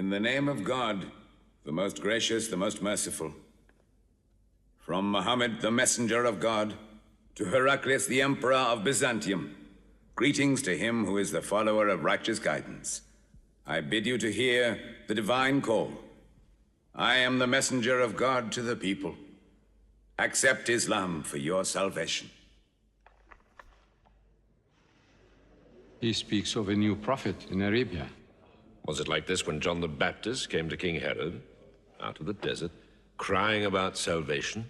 In the name of God, the most gracious, the most merciful. From Muhammad, the messenger of God, to Heraclius, the emperor of Byzantium, greetings to him who is the follower of righteous guidance. I bid you to hear the divine call. I am the messenger of God to the people. Accept Islam for your salvation. He speaks of a new prophet in Arabia. Was it like this when John the Baptist came to King Herod, out of the desert, crying about salvation?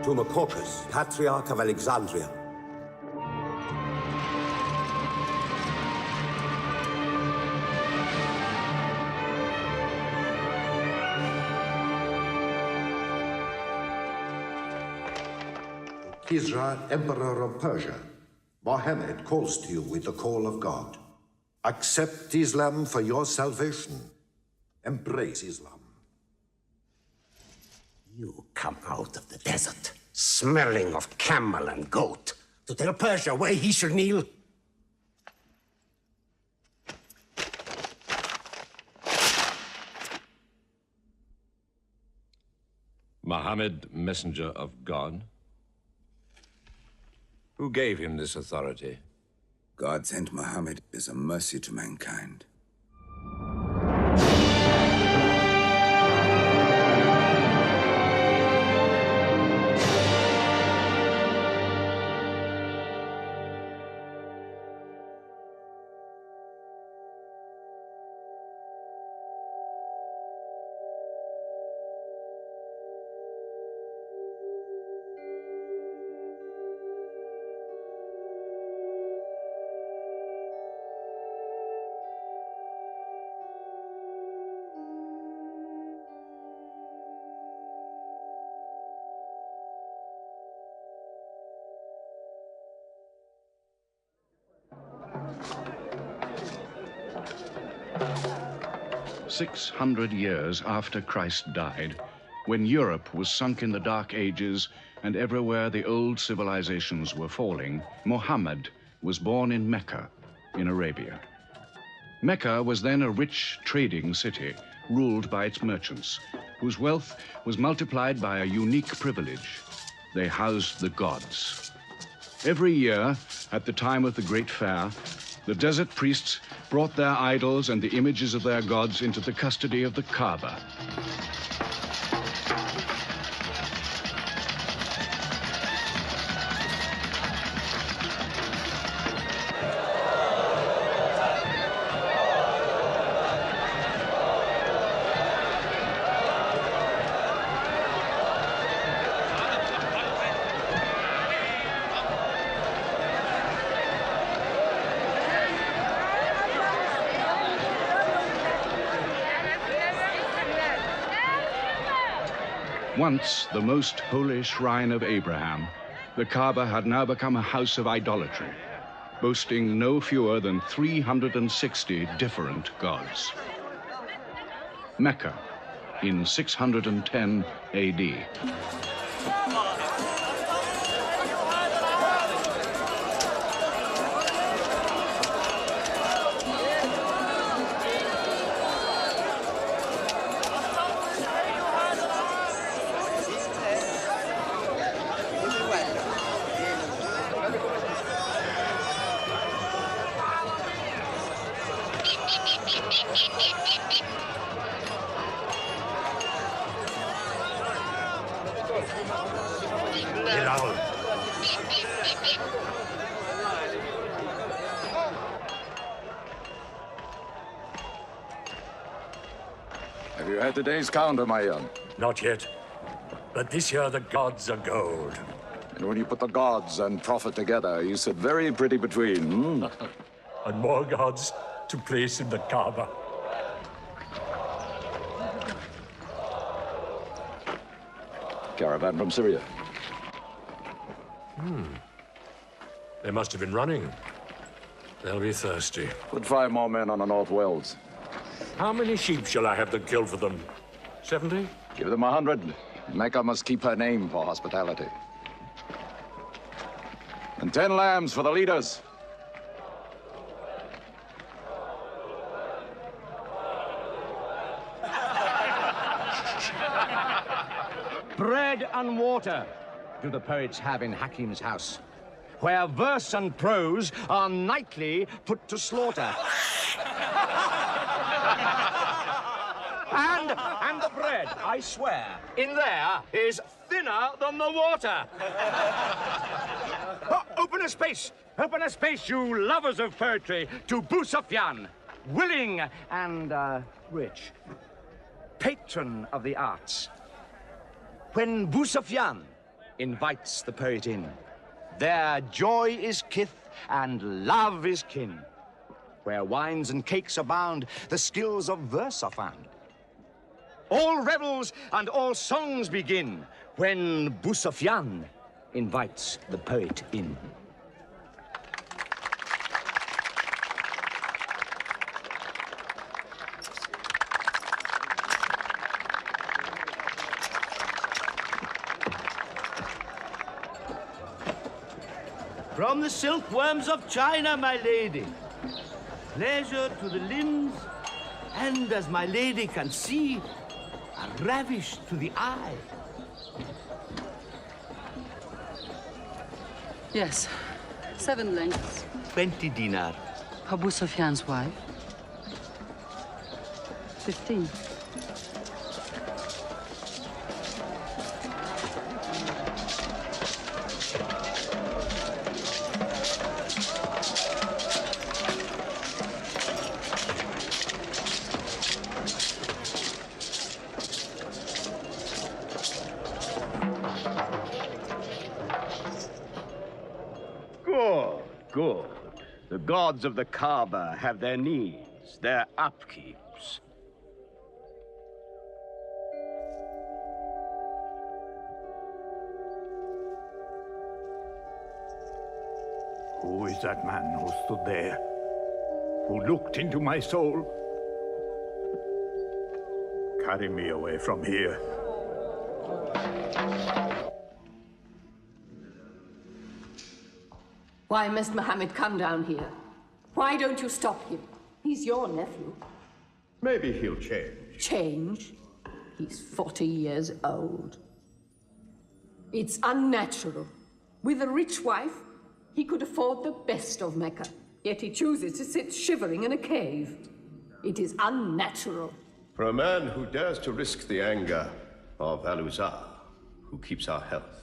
To Macocus, Patriarch of Alexandria. Hijra, Emperor of Persia, Mohammed calls to you with the call of God. Accept Islam for your salvation. Embrace Islam. You come out of the desert, smelling of camel and goat, to tell Persia where he should kneel? Muhammad, messenger of God? Who gave him this authority? God sent Muhammad as a mercy to mankind. "600 years after Christ died, when Europe was sunk in the Dark Ages and everywhere the old civilizations were falling, Muhammad was born in Mecca, in Arabia. Mecca was then a rich trading city ruled by its merchants, whose wealth was multiplied by a unique privilege. They housed the gods. Every year, at the time of the Great Fair, the desert priests brought their idols and the images of their gods into the custody of the Kaaba. Once the most holy shrine of Abraham, the Kaaba had now become a house of idolatry, boasting no fewer than 360 different gods. Mecca, in 610 AD. Have you had today's calendar, my young? Not yet. But this year the gods are gold. And when you put the gods and prophet together, you sit very pretty between, And more gods to place in the Kaaba. Caravan from Syria. They must have been running. They'll be thirsty. Put 5 more men on the North Wells. How many sheep shall I have to kill for them? 70? Give them 100. Mecca must keep her name for hospitality. And 10 lambs for the leaders. Bread and water do the poets have in Hakim's house, where verse and prose are nightly put to slaughter. And the bread, I swear, in there is thinner than the water. Oh, open a space, you lovers of poetry, to Moustapha, willing and rich, patron of the arts. When Moustapha invites the poet in, there joy is kith and love is kin. Where wines and cakes abound, the skills of verse are found. All revels and all songs begin when Moustapha invites the poet in. From the silkworms of China, my lady. Pleasure to the limbs, and as my lady can see, a ravish to the eye. Yes, 7 lengths. 20 dinar. Abu Sufyan's wife. 15. Good. The gods of the Kaaba have their needs, their upkeeps. Who is that man who stood there? Who looked into my soul? Carry me away from here. Why must Muhammad come down here? Why don't you stop him? He's your nephew. Maybe he'll change. Change? He's 40 years old. It's unnatural. With a rich wife, he could afford the best of Mecca. Yet he chooses to sit shivering in a cave. It is unnatural. For a man who dares to risk the anger of Al-Uzza, who keeps our health,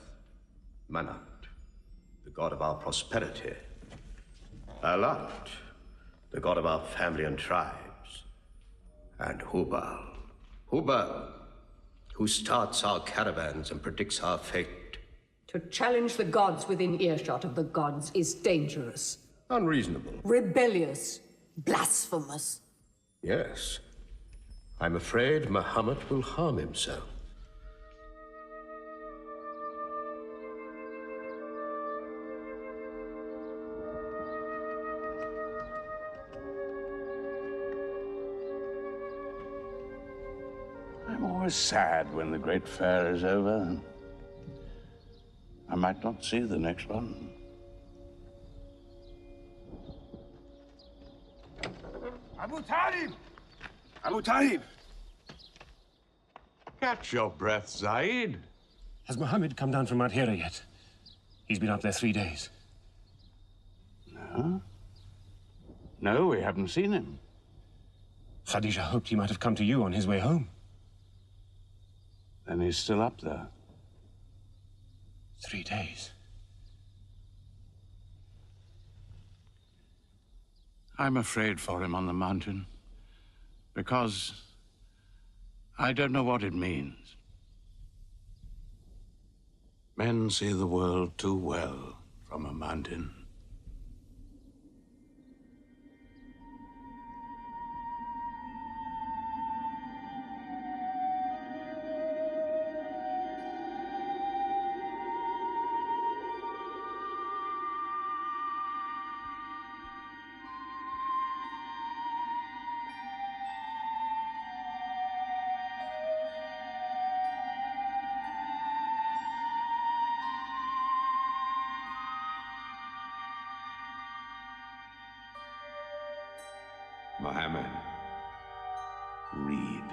Manat, the god of our prosperity, Alat, the god of our family and tribes, and Hubal, who starts our caravans and predicts our fate. To challenge the gods within earshot of the gods is dangerous. Unreasonable. Rebellious. Blasphemous. Yes. I'm afraid Muhammad will harm himself. I'm always sad when the great fair is over. I might not see the next one. Abu Talib! Abu Talib! Catch your breath, Zaid. Has Muhammad come down from Mount Hira yet? He's been up there 3 days. No? No, we haven't seen him. Khadija hoped he might have come to you on his way home. Then he's still up there. 3 days. I'm afraid for him on the mountain, because I don't know what it means. Men see the world too well from a mountain. Muhammad, read.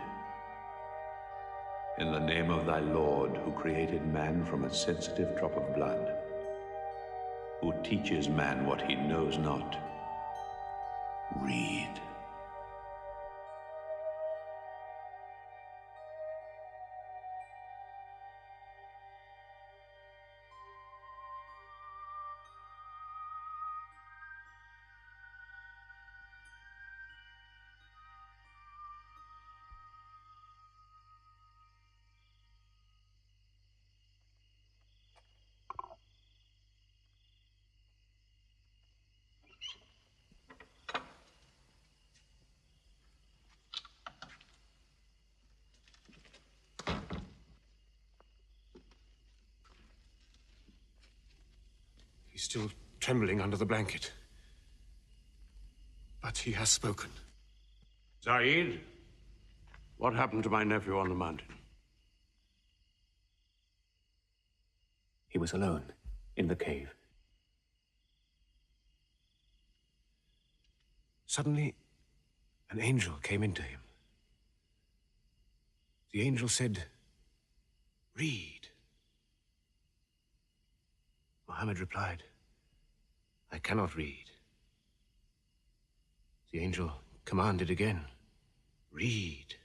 In the name of thy Lord, who created man from a sensitive drop of blood, who teaches man what he knows not, read. He's still trembling under the blanket. But he has spoken. Saeed, what happened to my nephew on the mountain? He was alone in the cave. Suddenly, an angel came into him. The angel said, "Read." Muhammad replied, "I cannot read." The angel commanded again, "Read,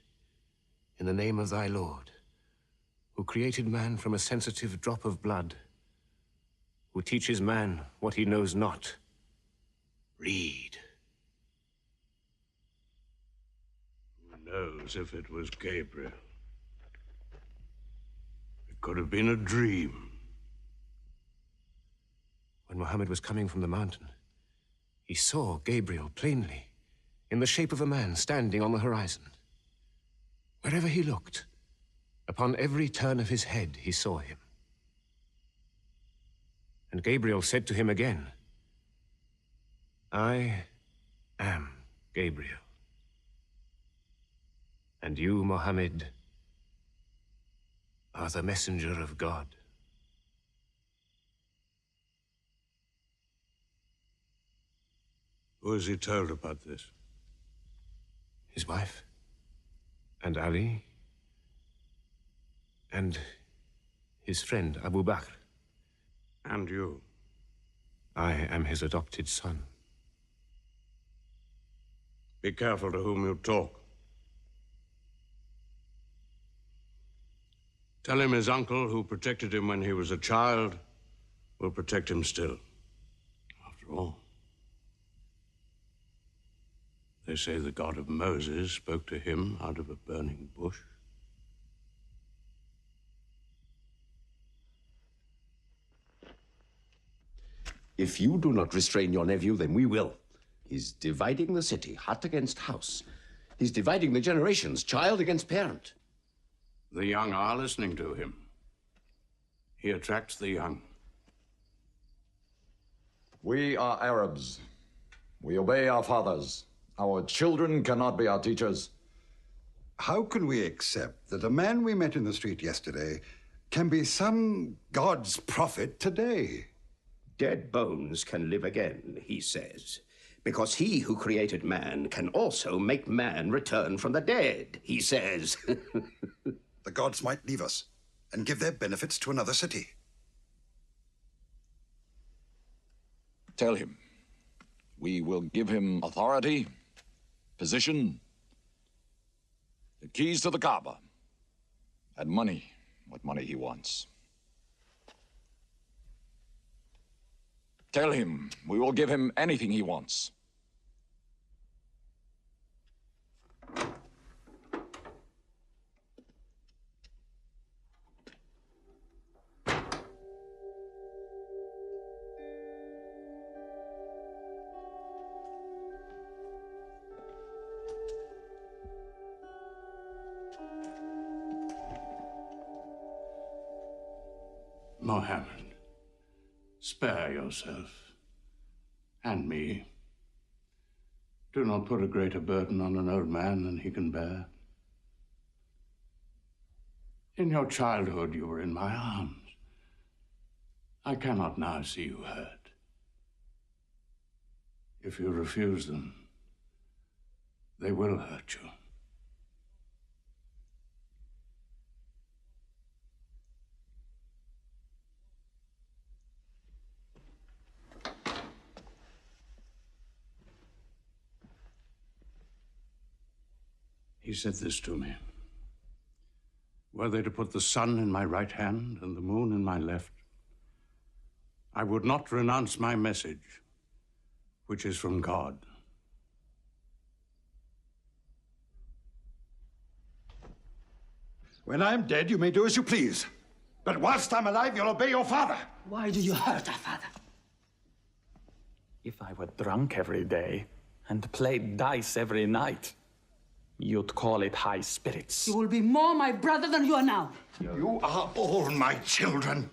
in the name of thy Lord, who created man from a sensitive drop of blood, who teaches man what he knows not. Read." Who knows if it was Gabriel? It could have been a dream. When Muhammad was coming from the mountain, he saw Gabriel plainly, in the shape of a man standing on the horizon. Wherever he looked, upon every turn of his head, he saw him. And Gabriel said to him again, "I am Gabriel. And you, Muhammad, are the messenger of God." Who has he told about this? His wife, and Ali, and his friend Abu Bakr. And you? I am his adopted son. Be careful to whom you talk. Tell him his uncle, who protected him when he was a child, will protect him still. After all, they say the God of Moses spoke to him out of a burning bush. If you do not restrain your nephew, then we will. He's dividing the city, hut against house. He's dividing the generations, child against parent. The young are listening to him. He attracts the young. We are Arabs. We obey our fathers. Our children cannot be our teachers. How can we accept that a man we met in the street yesterday can be some God's prophet today? Dead bones can live again, he says, because he who created man can also make man return from the dead, he says. The gods might leave us and give their benefits to another city. Tell him. We will give him authority, position, the keys to the Kaaba, and money, what money he wants. Tell him we will give him anything he wants. Mohammed, spare yourself and me. Do not put a greater burden on an old man than he can bear. In your childhood, you were in my arms. I cannot now see you hurt. If you refuse them, They will hurt you. He said this to me. Were they to put the sun in my right hand and the moon in my left, I would not renounce my message, which is from God. When I'm dead, you may do as you please. But whilst I'm alive, you'll obey your father. Why do you hurt our father? If I were drunk every day and played dice every night, you'd call it high spirits. You will be more my brother than you are now. You are all my children.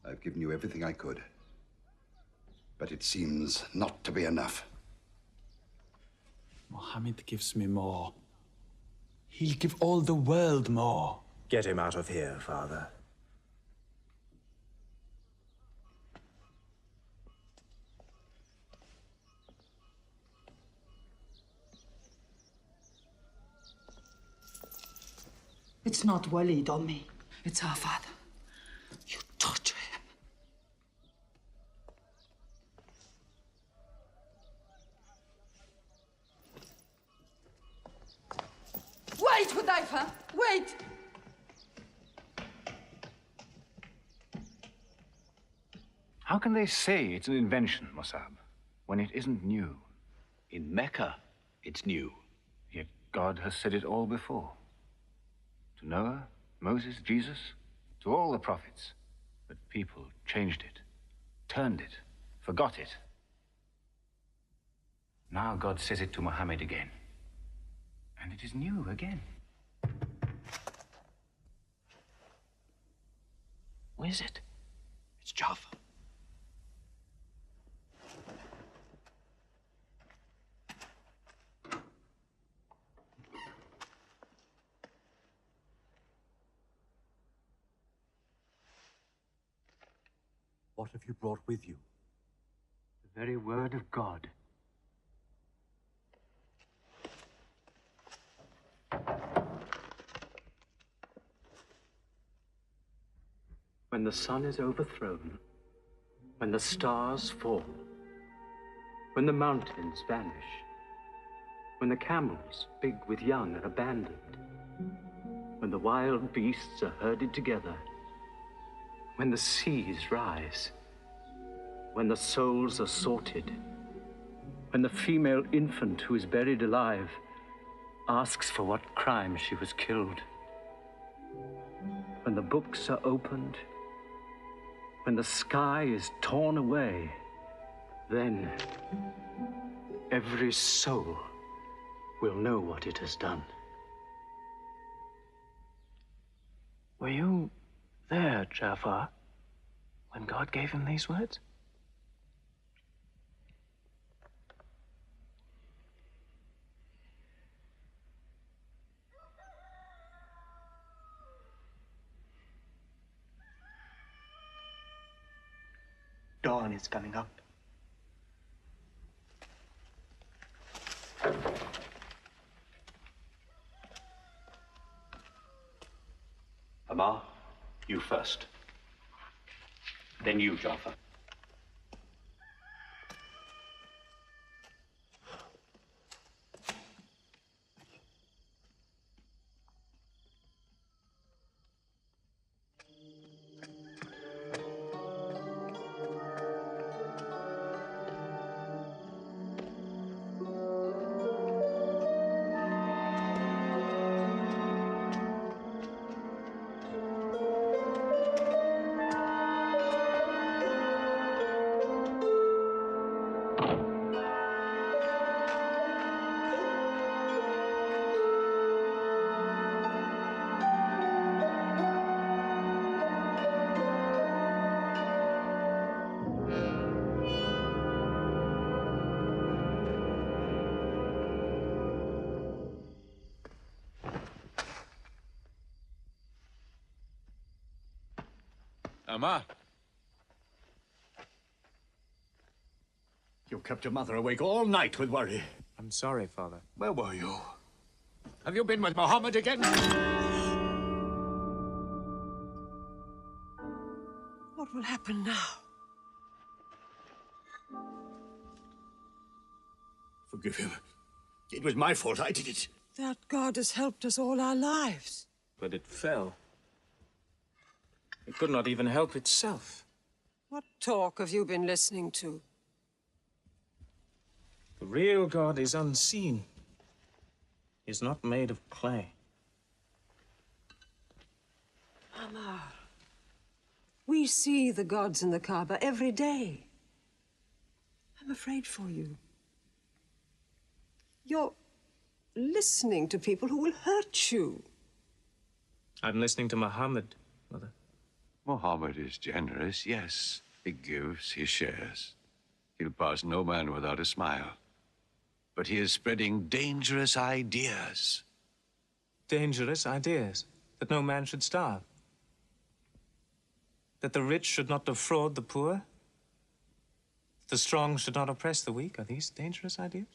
I've given you everything I could. But it seems not to be enough. Mohammed gives me more. He'll give all the world more. Get him out of here, Father. It's not Walid or me. It's our father. You torture him. Wait, Hudayfa! Wait! How can they say it's an invention, Mossab, when it isn't new? In Mecca, it's new. Yet God has said it all before. To Noah, Moses, Jesus, to all the prophets. But people changed it, turned it, forgot it. Now God says it to Muhammad again. And it is new again. What is it? It's Jaffa. What have you brought with you? The very word of God. When the sun is overthrown, when the stars fall, when the mountains vanish, when the camels, big with young, are abandoned, when the wild beasts are herded together, when the seas rise, when the souls are sorted, when the female infant who is buried alive asks for what crime she was killed, when the books are opened, when the sky is torn away, then every soul will know what it has done. Were you there, Jafar, when God gave him these words? Dawn is coming up. Amar, you first. Then you, Jafar. Amar, You kept your mother awake all night with worry. I'm sorry, Father. Where were you? Have you been with Mohammed again? What will happen now? Forgive him. It was my fault. I did it. That God has helped us all our lives. But it fell. It could not even help itself. What talk have you been listening to? The real God is unseen. He is not made of clay. Ammar, we see the gods in the Kaaba every day. I'm afraid for you. You're listening to people who will hurt you. I'm listening to Muhammad, Mother. Muhammad is generous, yes. He gives, he shares. He'll pass no man without a smile. But he is spreading dangerous ideas. Dangerous ideas? That no man should starve? That the rich should not defraud the poor? That the strong should not oppress the weak? Are these dangerous ideas?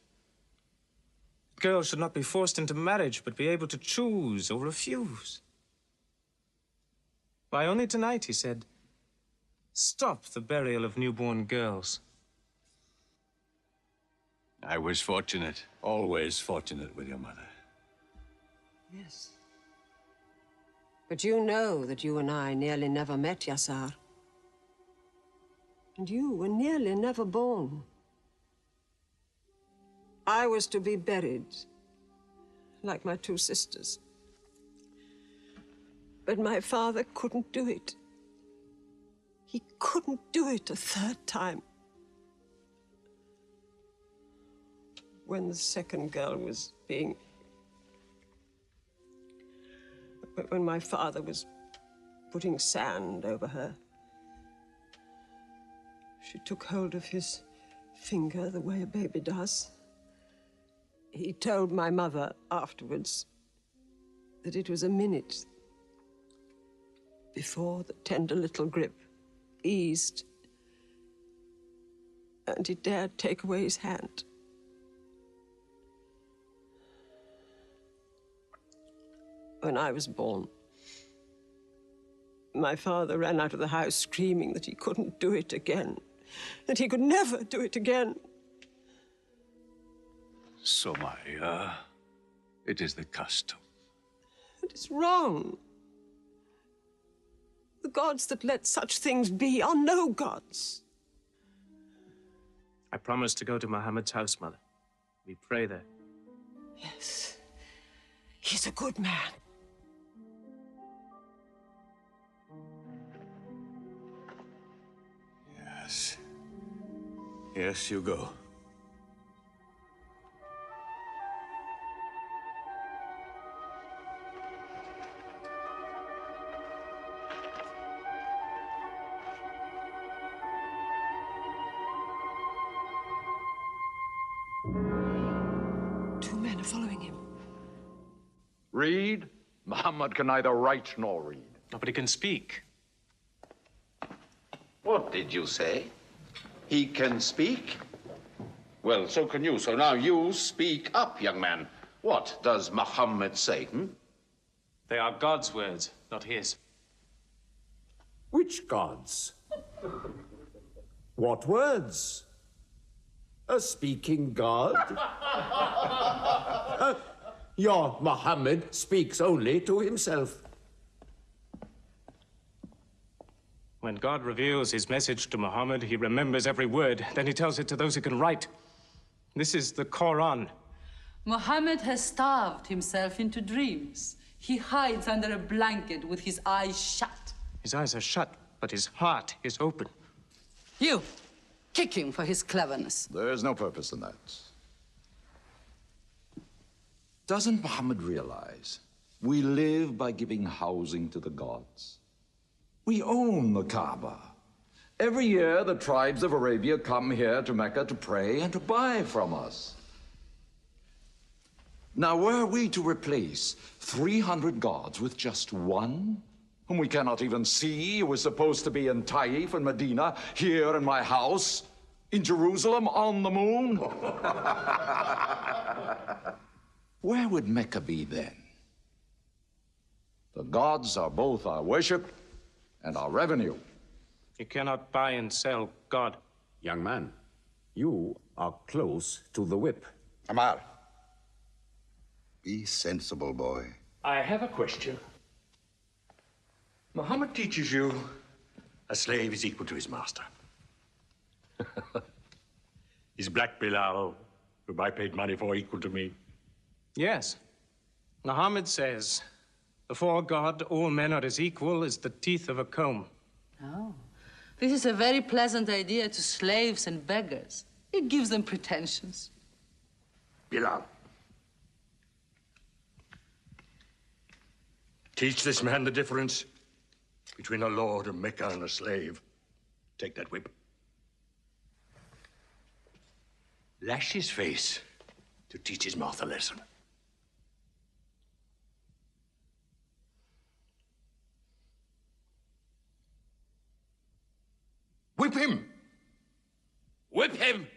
Girls should not be forced into marriage, but be able to choose or refuse. Why, only tonight he said, stop the burial of newborn girls. I was fortunate, always fortunate with your mother. Yes. But you know that you and I nearly never met, Yassar. And you were nearly never born. I was to be buried, like my two sisters. But my father couldn't do it. He couldn't do it a third time. When the second girl was being... When my father was putting sand over her, she took hold of his finger the way a baby does. He told my mother afterwards that it was a minute before the tender little grip eased and he dared take away his hand. When I was born, my father ran out of the house screaming that he couldn't do it again, that he could never do it again. So, Maria, it is the custom. It is wrong. The gods that let such things be are no gods. I promised to go to Muhammad's house, Mother. We pray there. Yes. He's a good man. Yes. Yes, you go. Two men are following him. Read? Muhammad can neither write nor read. Nobody can speak. What did you say? He can speak? Well, so can you. So now you speak up, young man. What does Muhammad say? They are God's words, not his. Which gods? What words? A speaking God? Your Muhammad speaks only to himself. When God reveals his message to Muhammad, he remembers every word. Then he tells it to those who can write. This is the Quran. Muhammad has starved himself into dreams. He hides under a blanket with his eyes shut. His eyes are shut, but his heart is open. You, kick him for his cleverness. There is no purpose in that. Doesn't Muhammad realize we live by giving housing to the gods? We own the Kaaba. Every year, the tribes of Arabia come here to Mecca to pray and to buy from us. Now, were we to replace 300 gods with just one, whom we cannot even see, who is supposed to be in Taif and Medina, here in my house, In Jerusalem on the moon? Where would Mecca be then? The gods are both our worship and our revenue. You cannot buy and sell God. Young man, you are close to the whip. Amal. Be sensible, boy. I have a question. Muhammad teaches you a slave is equal to his master. Is Black Bilal, whom I paid money for, equal to me? Yes. Muhammad says, before God, all men are as equal as the teeth of a comb. Oh, this is a very pleasant idea to slaves and beggars. It gives them pretensions. Bilal. Teach this man the difference between a lord of Mecca and a slave. Take that whip. Lash his face to teach his mouth a lesson. Whip him! Whip him!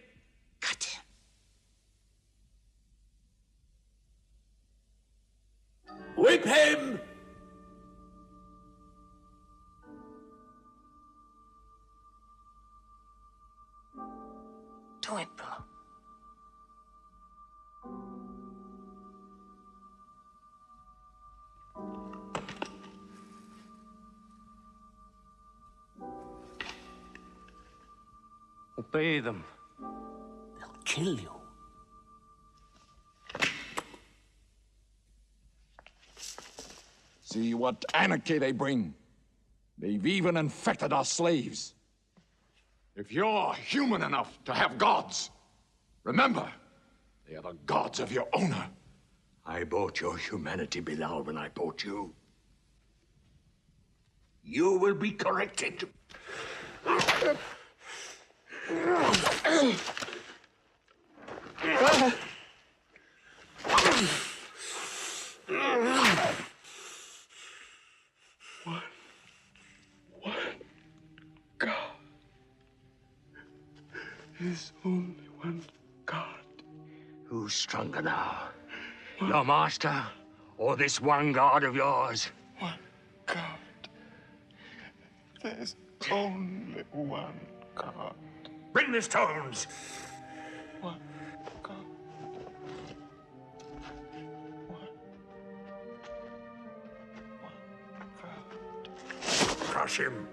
Cut him! Whip him! Do it, bro. Obey them. They'll kill you. See what anarchy they bring. They've even infected our slaves. If you're human enough to have gods, remember, they are the gods of your owner. I bought your humanity, Bilal, when I bought you. You will be corrected. There's only one God. Who's stronger now? Your master or this one God of yours? One God. There's only one God. Bring the stones! One God. Crush him.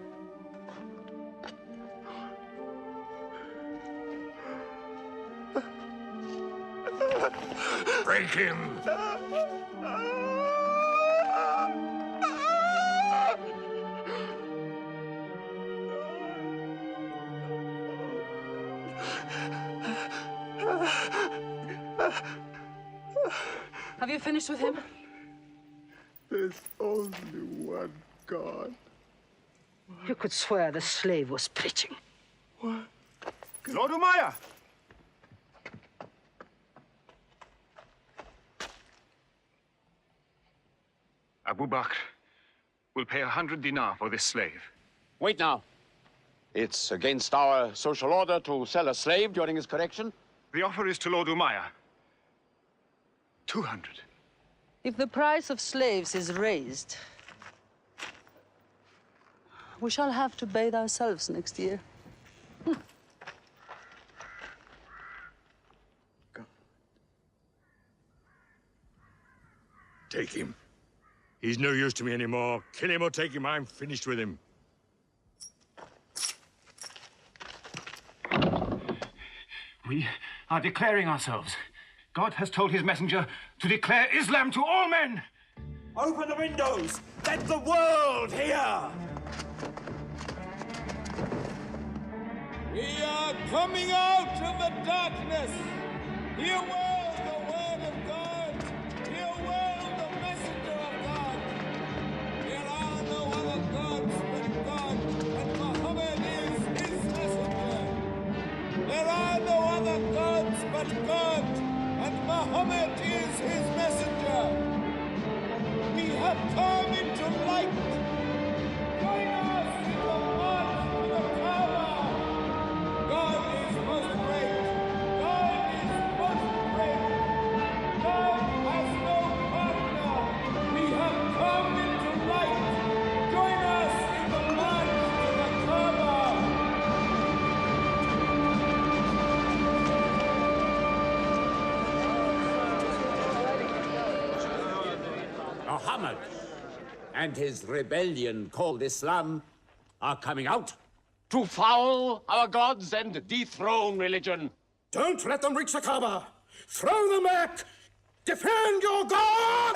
Break him. Have you finished with him? There's only one God. You could swear the slave was preaching. What? Lord Umayyah! Abu Bakr will pay 100 dinar for this slave. Wait now. It's against our social order to sell a slave during his correction. The offer is to Lord Umayyah. 200. If the price of slaves is raised, we shall have to bathe ourselves next year. Take him. He's no use to me anymore. Kill him or take him. I'm finished with him. We are declaring ourselves. God has told his messenger to declare Islam to all men. Open the windows. Let the world hear. We are coming out of the darkness. Hear well the word of God. Hear well the messenger of God. There are no other gods but God, and Muhammad is his messenger. There are no other gods but God, and Muhammad is his messenger. We have come into light. Join us in the march to the Kaaba. God is Muhammad and his rebellion called Islam are coming out to foul our gods and dethrone religion. Don't let them reach the Kaaba. Throw them back. Defend your God!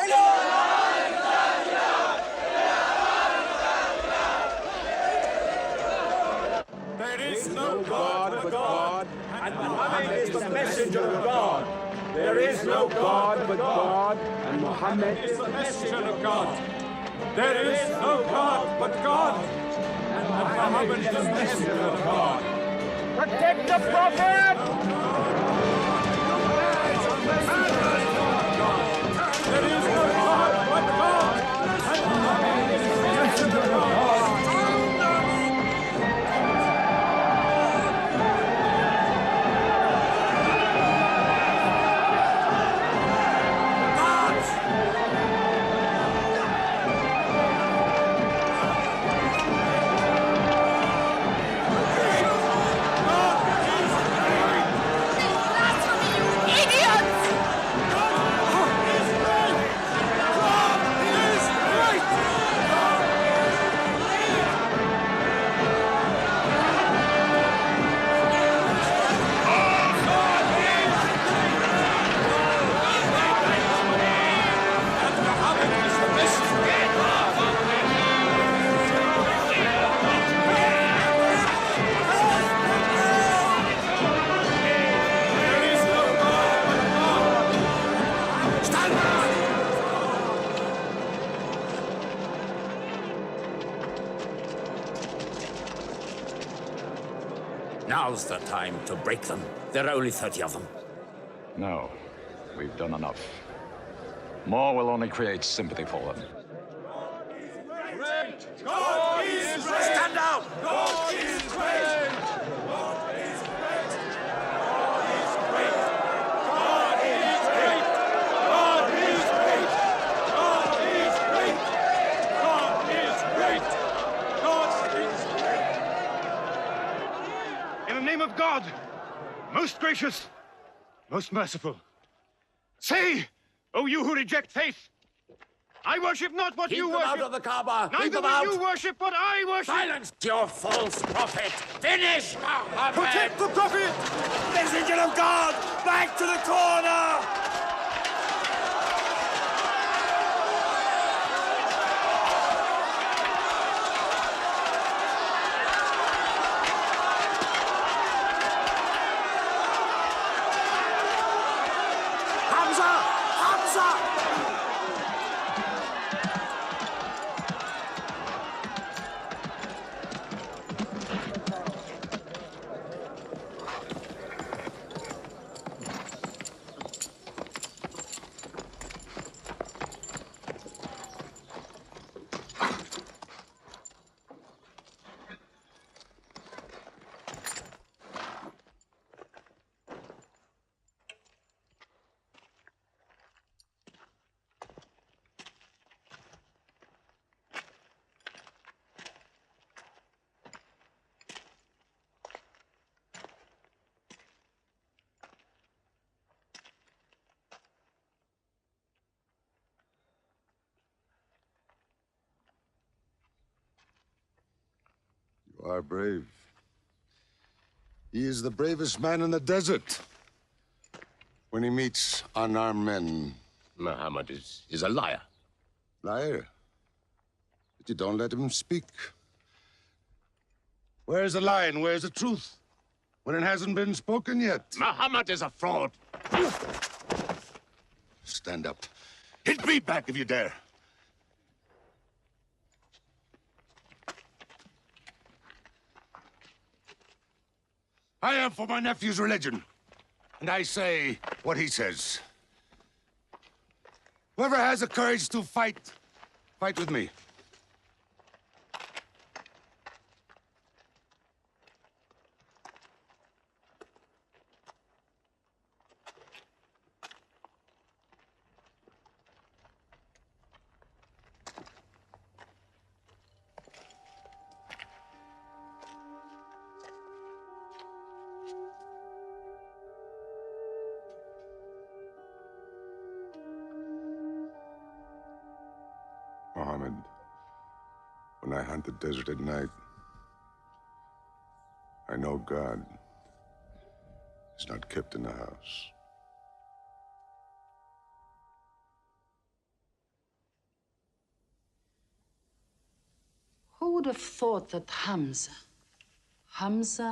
There is no God but God, and Muhammad is the messenger of God. There is no God but God, and Muhammad is the messenger of God. There is no God but God, and Muhammad is the messenger of God. Protect the Prophet! There is no God but God, and Muhammad is the messenger of God. Now's the time to break them. There are only 30 of them. No, we've done enough. More will only create sympathy for them. God is great! Stand down! God is great! God is great! God is great! God is great! God is great! God is great! God is great! God is great! In the name of God, most gracious, most merciful, say, O you who reject faith, I worship not what you worship. Keep them out of the Kaaba. Neither will you worship what I worship. Silence your false prophet. Finish, Muhammad. Protect the prophet. Messenger of God, back to the corner. You are brave. He is the bravest man in the desert. When he meets unarmed men... Muhammad is a liar. Liar? But you don't let him speak. Where's the lie and where's the truth? When it hasn't been spoken yet. Muhammad is a fraud. Stand up. Hit me back if you dare. I am for my nephew's religion, and I say what he says. Whoever has the courage to fight, fight with me. Muhammad, when I hunt the desert at night, I know God is not kept in the house. Who would have thought that Hamzah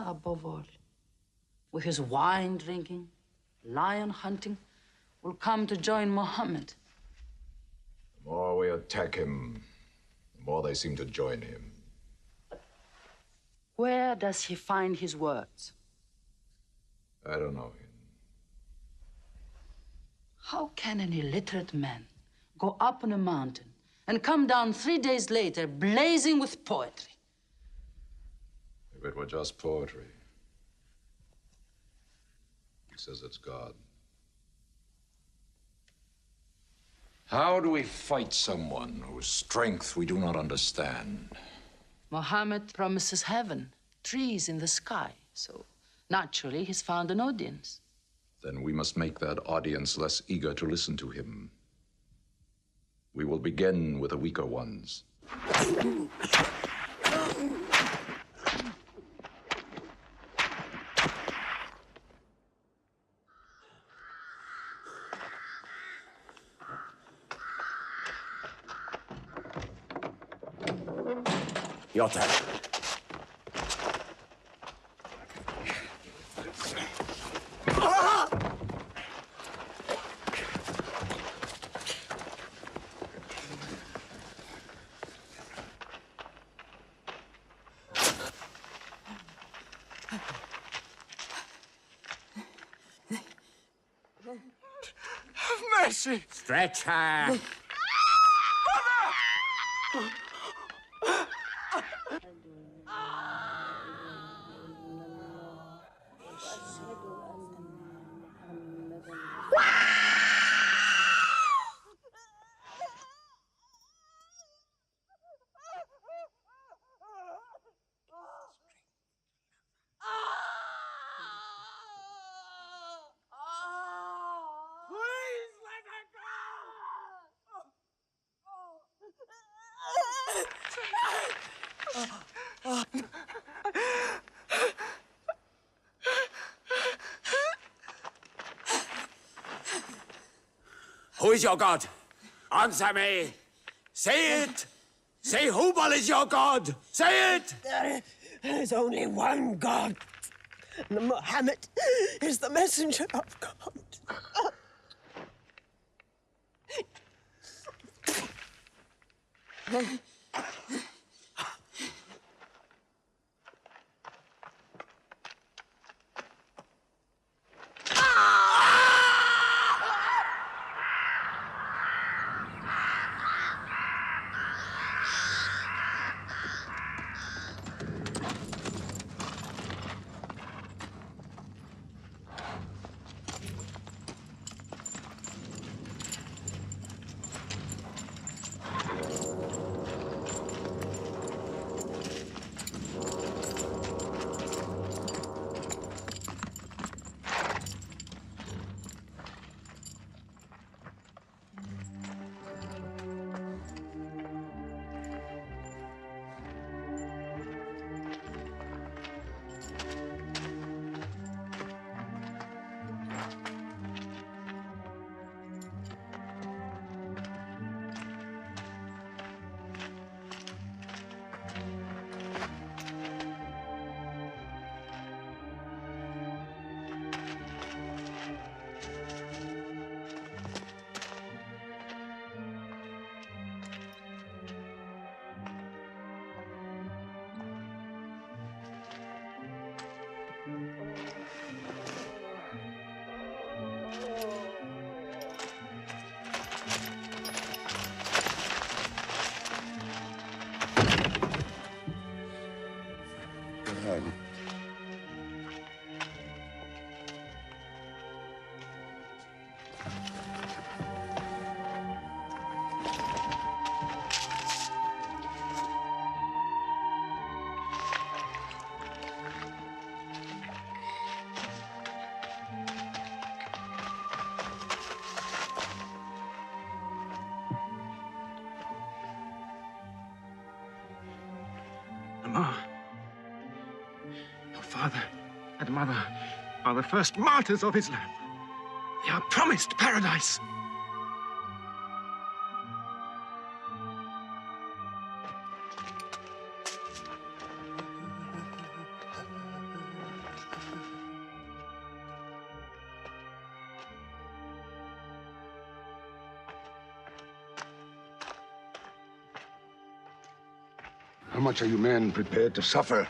above all, with his wine drinking, lion hunting, will come to join Muhammad? The more we attack him, the more they seem to join him. Where does he find his words? I don't know. How can an illiterate man go up on a mountain and come down 3 days later blazing with poetry? If it were just poetry. He says it's God. How do we fight someone whose strength we do not understand? Muhammad promises heaven, trees in the sky, so naturally he's found an audience. Then we must make that audience less eager to listen to him. We will begin with the weaker ones. Your turn. Have mercy! Stretch her! Who is your God? Answer me. Say it. Say Hubal is your God. Say it. There is only one God. And Muhammad is the messenger of God. Omar, your father and mother are the first martyrs of Islam. They are promised paradise. How much are you men prepared to suffer?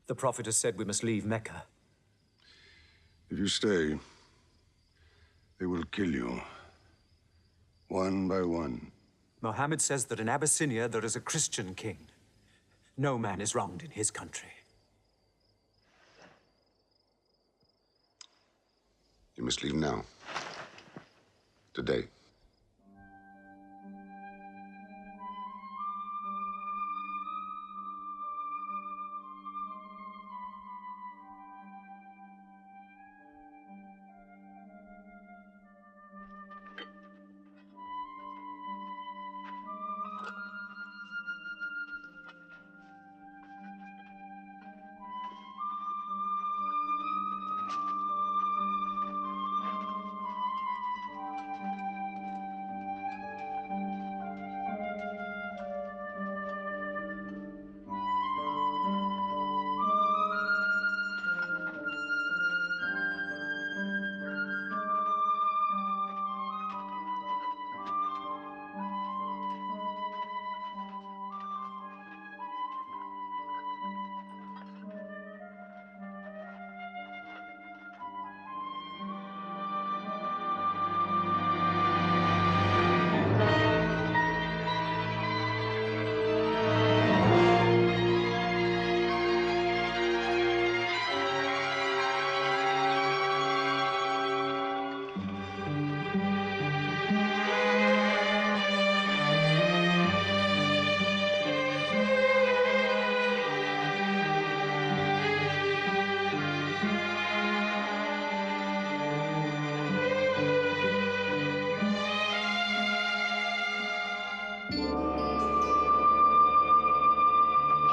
The Prophet has said we must leave Mecca. If you stay, they will kill you. One by one. Mohammed says that in Abyssinia there is a Christian king. No man is wronged in his country. You must leave now. Today.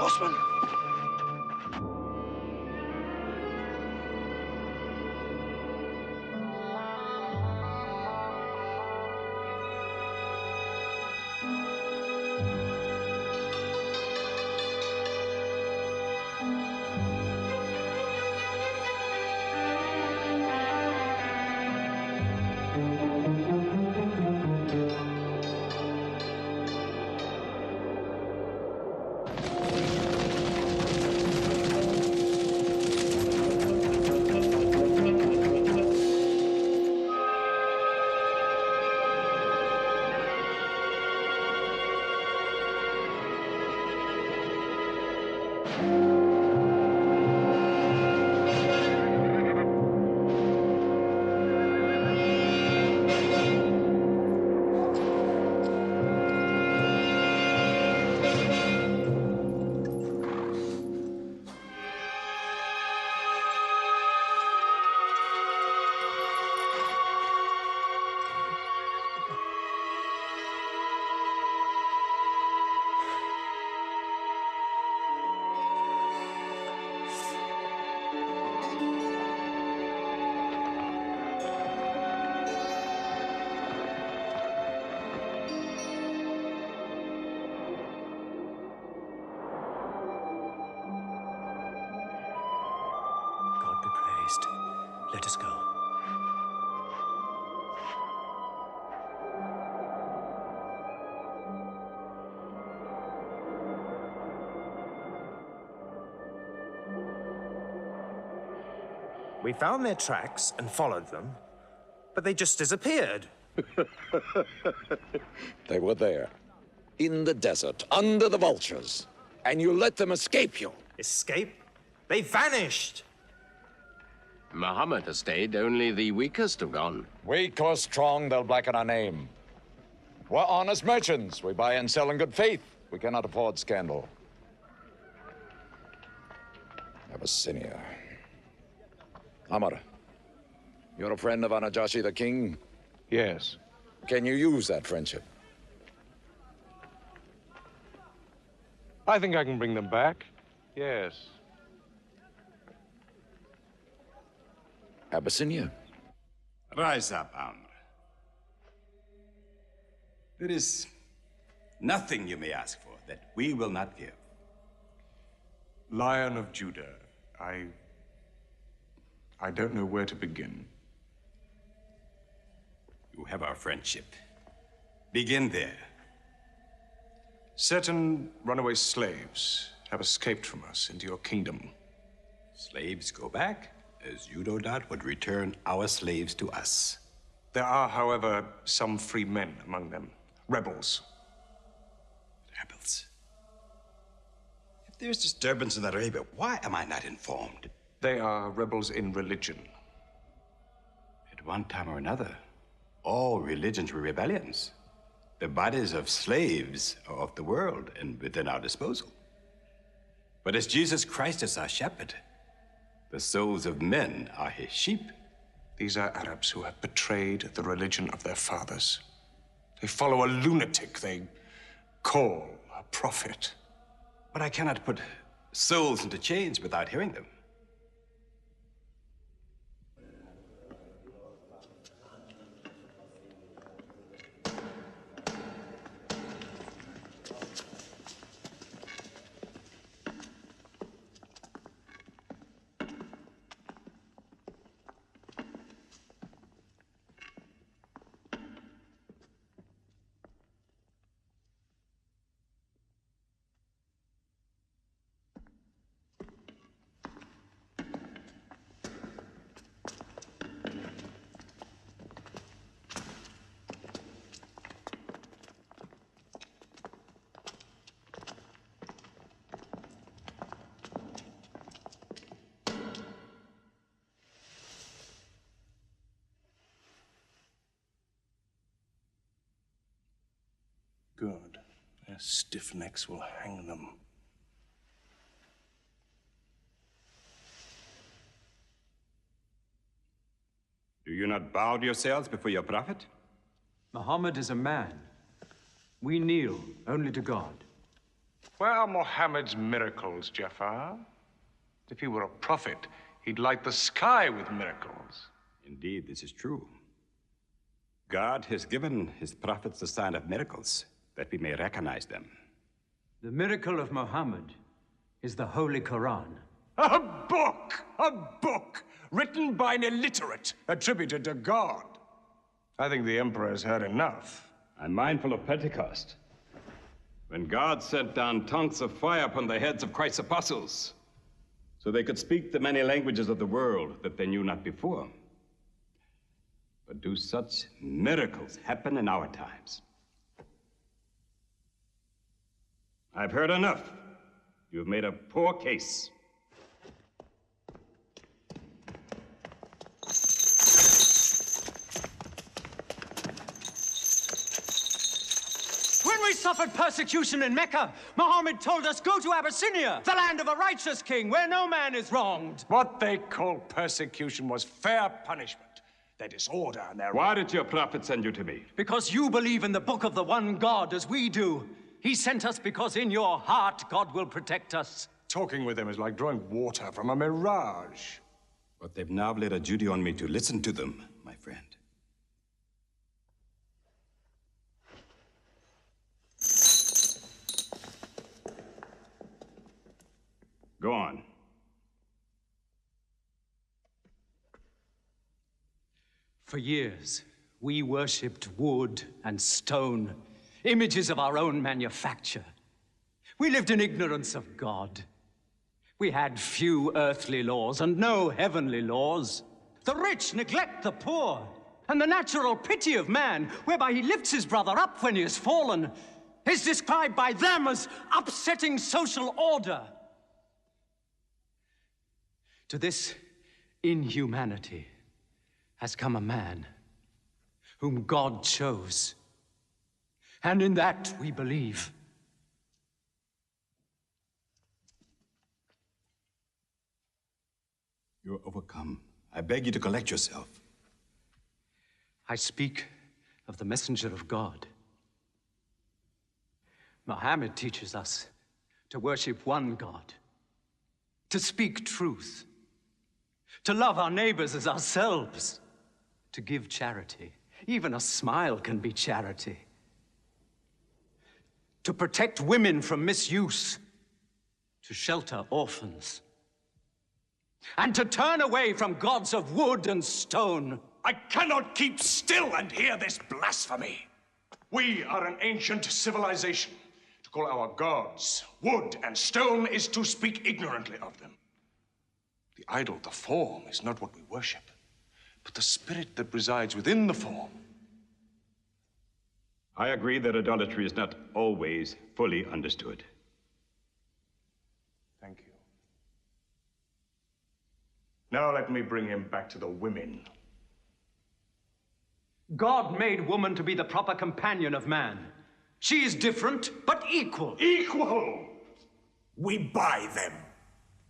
Horseman! Let us go. We found their tracks and followed them, but they just disappeared. They were there, in the desert, under the vultures, and you let them escape you. Escape? They vanished! Muhammad has stayed, only the weakest have gone. Weak or strong, they'll blacken our name. We're honest merchants. We buy and sell in good faith. We cannot afford scandal. Abyssinia. Amr, you're a friend of Anajashi the king? Yes. Can you use that friendship? I think I can bring them back. Yes. Abyssinia. Rise up, Amr. There is nothing you may ask for that we will not give. Lion of Judah, I don't know where to begin. You have our friendship. Begin there. Certain runaway slaves have escaped from us into your kingdom. Slaves go back, as you no doubt would return our slaves to us. There are, however, some free men among them. Rebels. Rebels? If there's disturbance in Arabia, why am I not informed? They are rebels in religion. At one time or another, all religions were rebellions. The bodies of slaves are of the world and within our disposal. But as Jesus Christ is our shepherd, the souls of men are his sheep. These are Arabs who have betrayed the religion of their fathers. They follow a lunatic they call a prophet. But I cannot put souls into chains without hearing them. Good. Their stiff necks will hang them. Do you not bow yourselves before your prophet? Muhammad is a man. We kneel only to God. Where are Muhammad's miracles, Jafar? If he were a prophet, he'd light the sky with miracles. Indeed, this is true. God has given his prophets the sign of miracles, that we may recognize them. The miracle of Muhammad is the Holy Quran. A book! A book! Written by an illiterate, attributed to God. I think the Emperor has heard enough. I'm mindful of Pentecost, when God sent down tongues of fire upon the heads of Christ's apostles, so they could speak the many languages of the world that they knew not before. But do such miracles happen in our times? I've heard enough. You've made a poor case. When we suffered persecution in Mecca, Muhammad told us, go to Abyssinia, the land of a righteous king, where no man is wronged. What they called persecution was fair punishment. Their disorder and their... Why did your prophet send you to me? Because you believe in the book of the one God as we do. He sent us because in your heart God will protect us. Talking with them is like drawing water from a mirage. But they've now laid a duty on me to listen to them, my friend. Go on. For years, we worshipped wood and stone, images of our own manufacture. We lived in ignorance of God. We had few earthly laws and no heavenly laws. The rich neglect the poor, and the natural pity of man, whereby he lifts his brother up when he has fallen, is described by them as upsetting social order. To this inhumanity has come a man whom God chose. And in that we believe. You're overcome. I beg you to collect yourself. I speak of the messenger of God. Muhammad teaches us to worship one God, to speak truth, to love our neighbors as ourselves, to give charity. Even a smile can be charity. To protect women from misuse, to shelter orphans, and to turn away from gods of wood and stone. I cannot keep still and hear this blasphemy. We are an ancient civilization. To call our gods wood and stone is to speak ignorantly of them. The idol, the form, is not what we worship, but the spirit that resides within the form. I agree that idolatry is not always fully understood. Thank you. Now let me bring him back to the women. God made woman to be the proper companion of man. She is different, but equal. Equal! We buy them.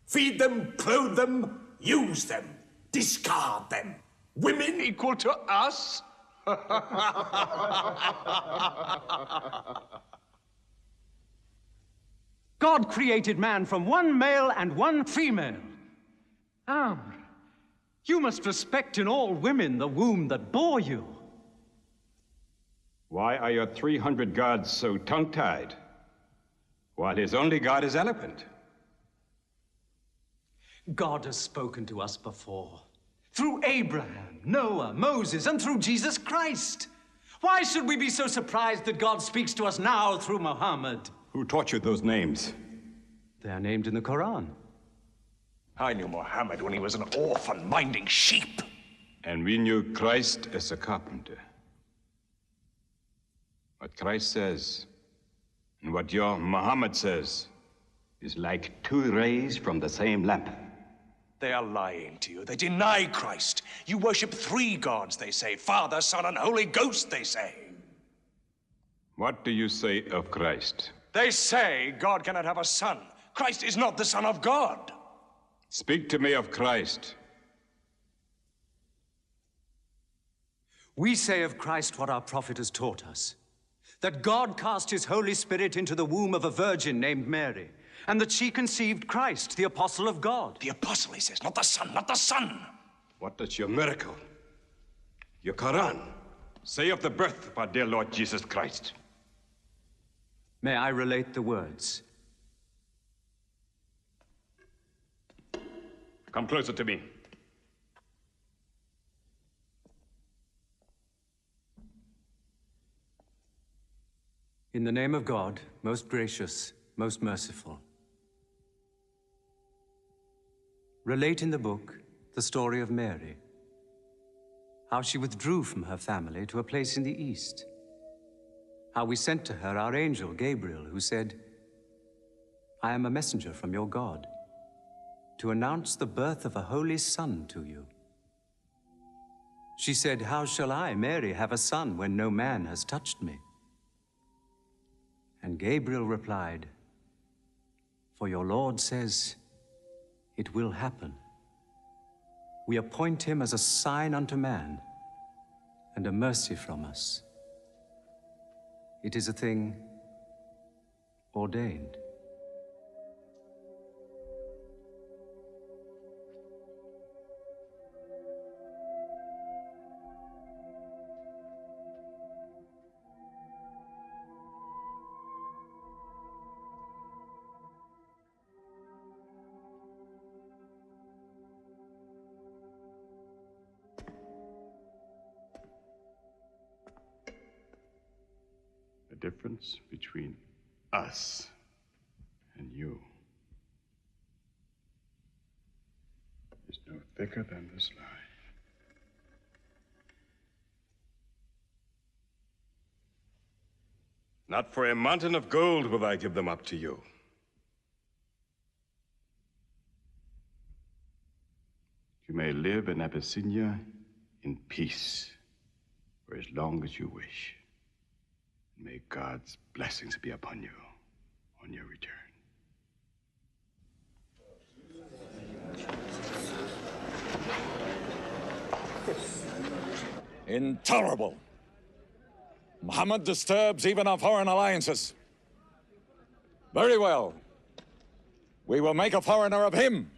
Feed them, clothe them, use them, discard them. Women equal to us? God created man from one male and one female. You must respect in all women the womb that bore you. Why are your 300 gods so tongue-tied, while his only god is eloquent? God has spoken to us before, through Abraham, Noah, Moses, and through Jesus Christ. Why should we be so surprised that God speaks to us now through Muhammad? Who taught you those names? They are named in the Quran. I knew Muhammad when he was an orphan minding sheep. And we knew Christ as a carpenter. What Christ says and what your Muhammad says is like two rays from the same lamp. They are lying to you. They deny Christ. You worship 3 gods, they say. Father, Son, and Holy Ghost, they say. What do you say of Christ? They say God cannot have a son. Christ is not the Son of God. Speak to me of Christ. We say of Christ what our prophet has taught us, that God cast his Holy Spirit into the womb of a virgin named Mary, and that she conceived Christ, the apostle of God. The apostle, he says, not the son, not the son. What does your miracle, your Quran, say of the birth of our dear Lord Jesus Christ? May I relate the words? Come closer to me. In the name of God, most gracious, most merciful. Relate in the book the story of Mary, how she withdrew from her family to a place in the east, how we sent to her our angel Gabriel, who said, I am a messenger from your God, to announce the birth of a holy son to you. She said, how shall I, Mary, have a son when no man has touched me? And Gabriel replied, for your Lord says, it will happen. We appoint him as a sign unto man, and a mercy from us. It is a thing ordained. The difference between us and you is no thicker than this lie. Not for a mountain of gold will I give them up to you. You may live in Abyssinia in peace for as long as you wish. May God's blessings be upon you on your return. Intolerable. Muhammad disturbs even our foreign alliances. Very well. We will make a foreigner of him.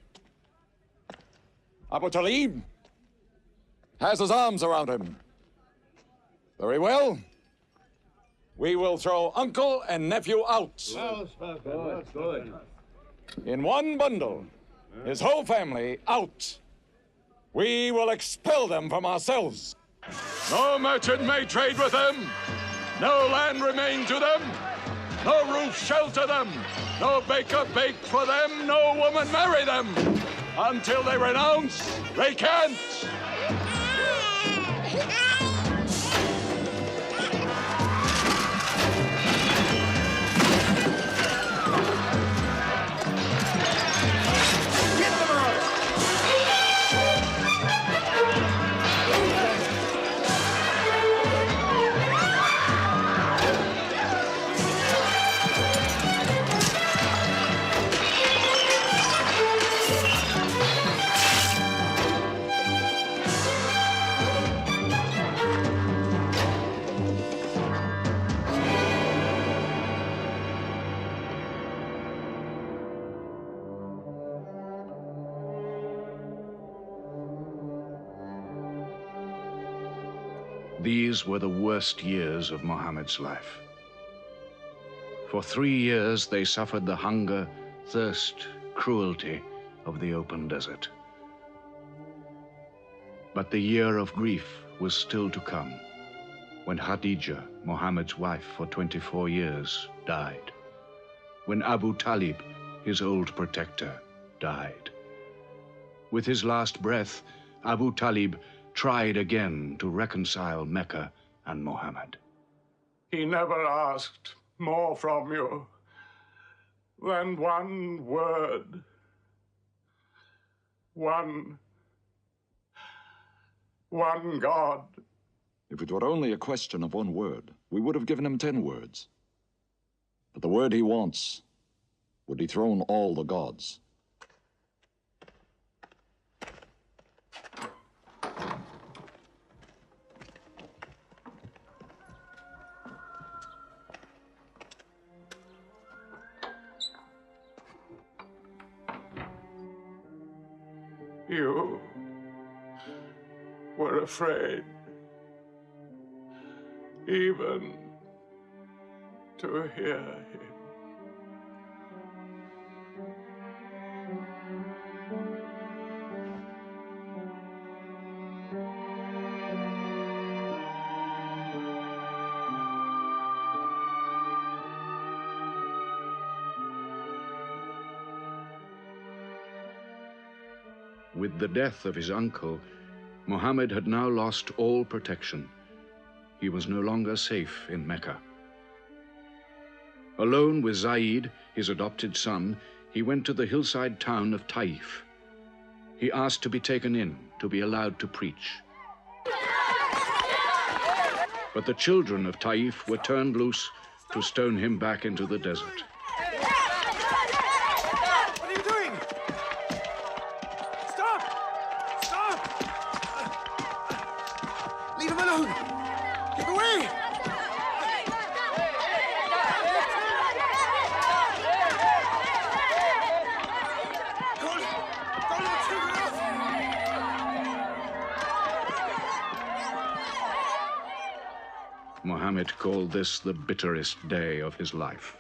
Abu Talib has his arms around him. Very well. We will throw uncle and nephew out. Good. In one bundle, his whole family out. We will expel them from ourselves. No merchant may trade with them. No land remain to them. No roof shelter them. No baker bake for them. No woman marry them. Until they renounce, they can't. These were the worst years of Muhammad's life. For 3 years they suffered the hunger, thirst, cruelty of the open desert. But the year of grief was still to come, when Khadija, Muhammad's wife for 24 years, died. When Abu Talib, his old protector, died. With his last breath, Abu Talib tried again to reconcile Mecca and Muhammad. He never asked more from you than one word. One God. If it were only a question of one word, we would have given him 10 words. But the word he wants would dethrone all the gods. You were afraid even to hear him. With the death of his uncle, Muhammad had now lost all protection. He was no longer safe in Mecca. Alone with Zaid, his adopted son, he went to the hillside town of Taif. He asked to be taken in, to be allowed to preach. But the children of Taif were turned loose to stone him back into the desert. What are you doing? Stop! Stop! Leave him alone! Get away! Muhammad called this the bitterest day of his life.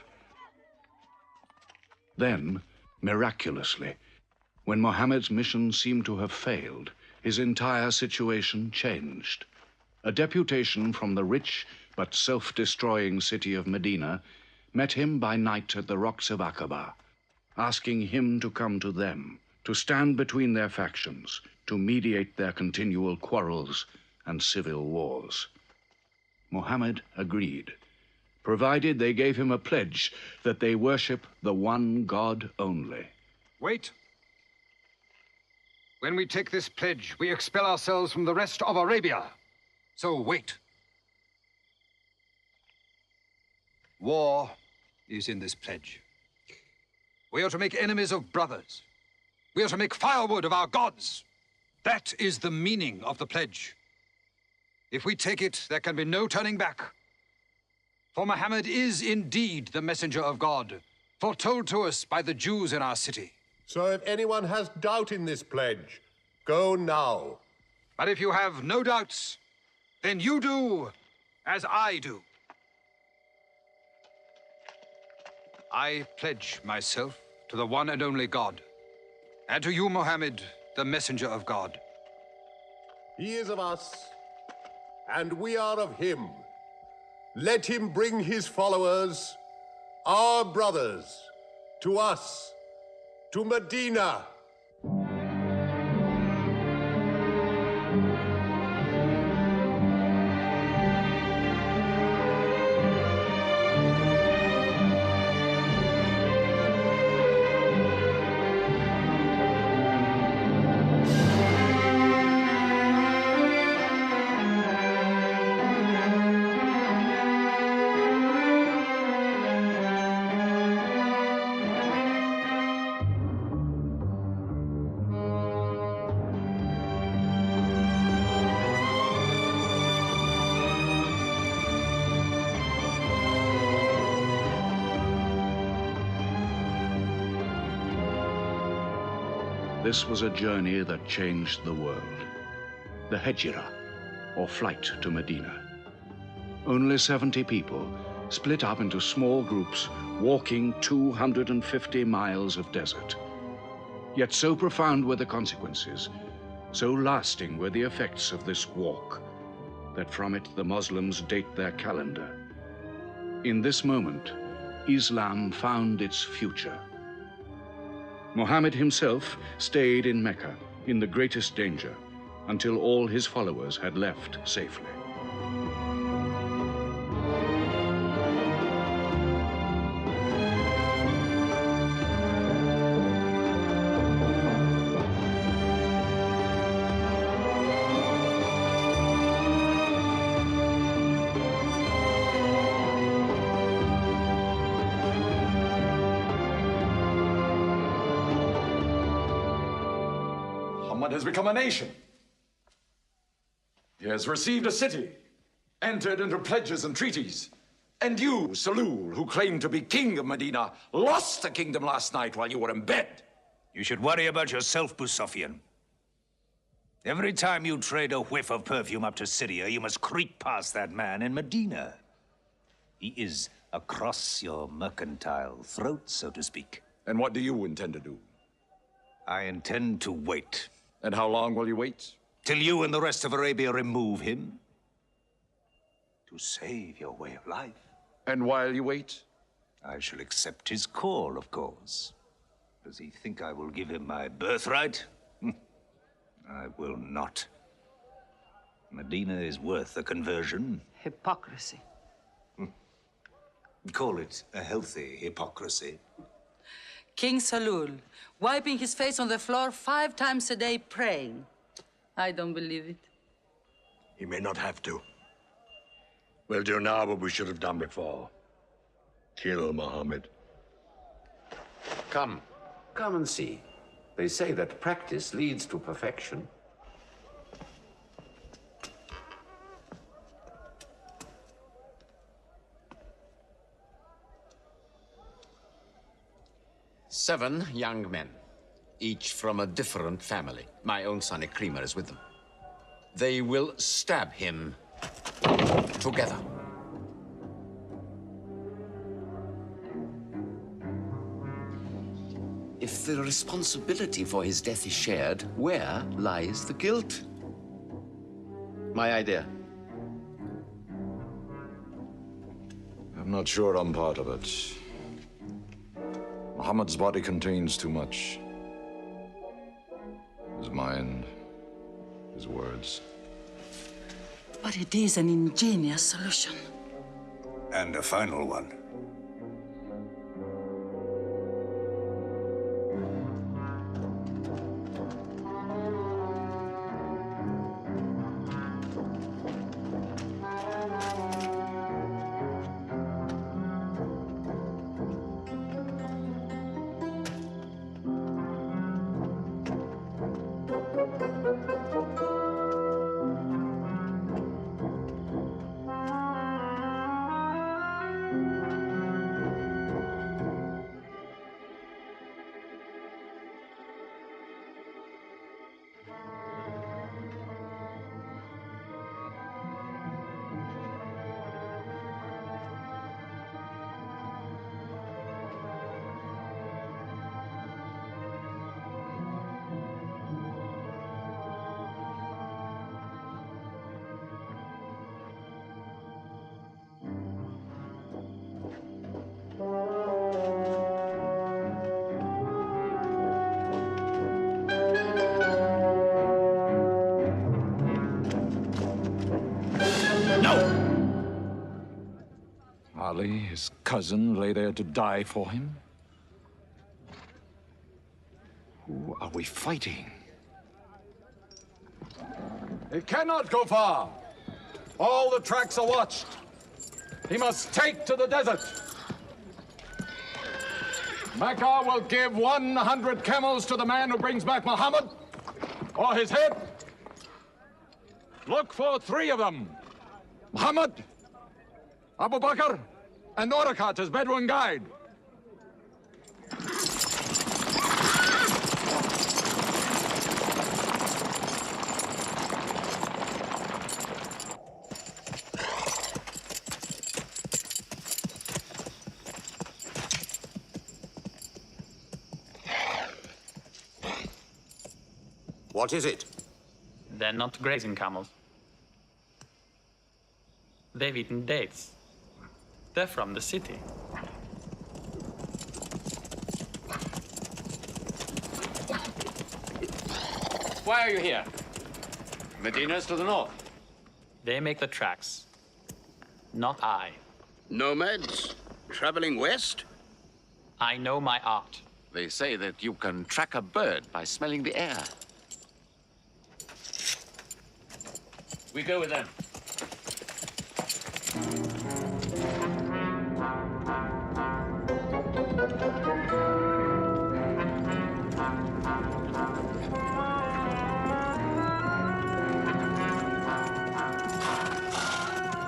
Then, miraculously, when Muhammad's mission seemed to have failed, his entire situation changed. A deputation from the rich but self-destroying city of Medina met him by night at the rocks of Aqaba, asking him to come to them, to stand between their factions, to mediate their continual quarrels and civil wars. Muhammad agreed, provided they gave him a pledge that they worship the one God only. Wait. When we take this pledge, we expel ourselves from the rest of Arabia. So wait. War is in this pledge. We are to make enemies of brothers. We are to make firewood of our gods. That is the meaning of the pledge. If we take it, there can be no turning back. For Muhammad is indeed the messenger of God, foretold to us by the Jews in our city. So if anyone has doubt in this pledge, go now. But if you have no doubts, then you do as I do. I pledge myself to the one and only God, and to you, Mohammed, the messenger of God. He is of us, and we are of him. Let him bring his followers, our brothers, to us, to Medina. This was a journey that changed the world. The Hijra, or flight to Medina. Only 70 people, split up into small groups, walking 250 miles of desert. Yet so profound were the consequences, so lasting were the effects of this walk, that from it the Muslims date their calendar. In this moment, Islam found its future. Muhammad himself stayed in Mecca in the greatest danger until all his followers had left safely. Muhammad has become a nation. He has received a city, entered into pledges and treaties. And you, Salul, who claimed to be king of Medina, lost the kingdom last night while you were in bed. You should worry about yourself, Moustapha. Every time you trade a whiff of perfume up to Syria, you must creep past that man in Medina. He is across your mercantile throat, so to speak. And what do you intend to do? I intend to wait. And how long will you wait? Till you and the rest of Arabia remove him. To save your way of life. And while you wait? I shall accept his call, of course. Does he think I will give him my birthright? I will not. Medina is worth a conversion. Hypocrisy. Call it a healthy hypocrisy. King Salul, wiping his face on the floor 5 times a day, praying. I don't believe it. He may not have to. We'll do now what we should have done before. Kill Muhammad. Come and see. They say that practice leads to perfection. Seven young men, each from a different family. My own son Ikrimah is with them. They will stab him together. If the responsibility for his death is shared, where lies the guilt? My idea. I'm not sure I'm part of it. Muhammad's body contains too much. His mind, his words. But it is an ingenious solution. And a final one. Ali, his cousin, lay there to die for him? Who are we fighting? He cannot go far. All the tracks are watched. He must take to the desert. Mecca will give 100 camels to the man who brings back Muhammad, or his head. Look for 3 of them. Muhammad, Abu Bakr, and Orakat as Bedouin guide. What is it? They're not grazing camels. They've eaten dates. They're from the city. Why are you here? Medina's to the north. They make the tracks, not I. Nomads? Traveling west? I know my art. They say that you can track a bird by smelling the air. We go with them.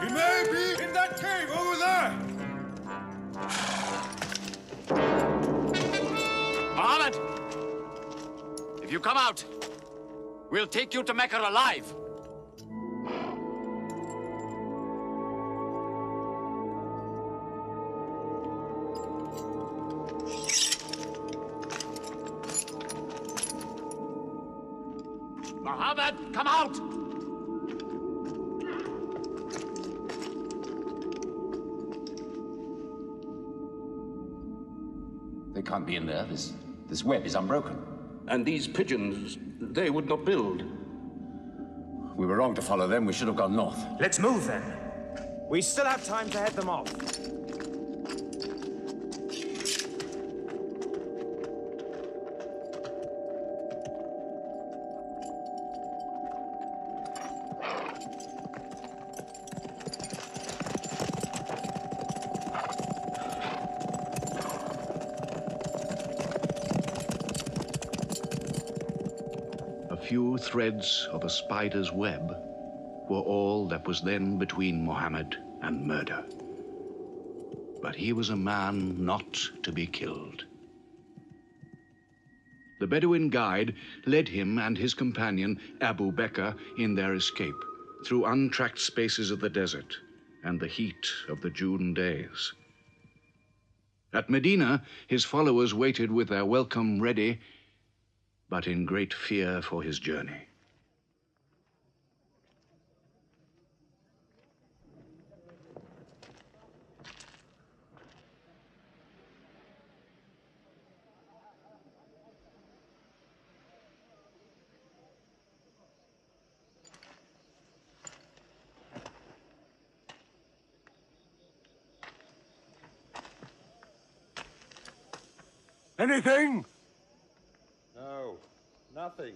He may be in that cave over there. Muhammad! If you come out, we'll take you to Mecca alive. Muhammad, come out! They can't be in there. This web is unbroken. And these pigeons, they would not build. We were wrong to follow them. We should have gone north. Let's move then. We still have time to head them off. A few threads of a spider's web were all that was then between Mohammed and murder. But he was a man not to be killed. The Bedouin guide led him and his companion, Abu Bakr, in their escape through untracked spaces of the desert and the heat of the June days. At Medina, his followers waited with their welcome ready, but in great fear for his journey. Anything? No, nothing.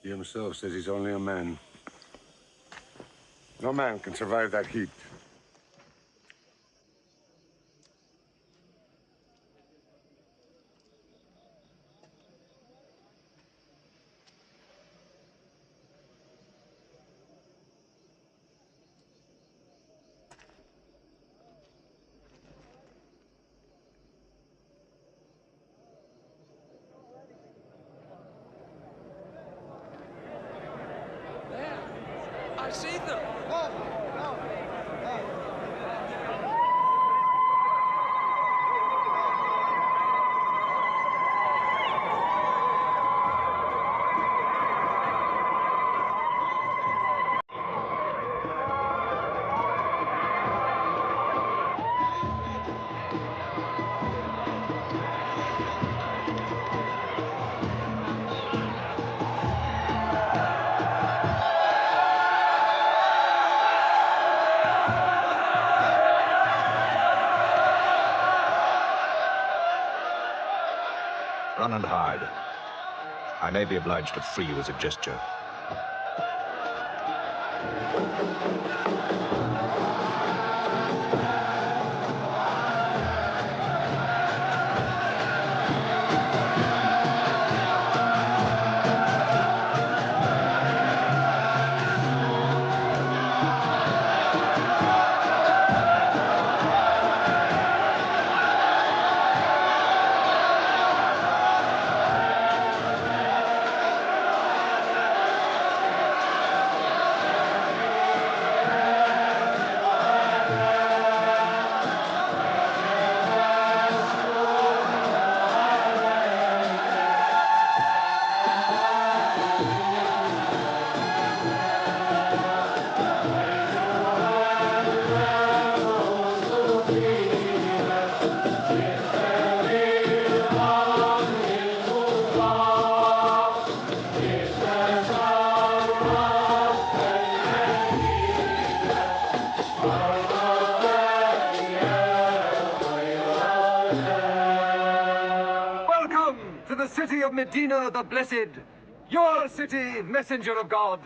He himself says he's only a man. No man can survive that heat. I see them. and hide. I may be obliged to free you as a gesture. City of Medina the Blessed, your city, messenger of God.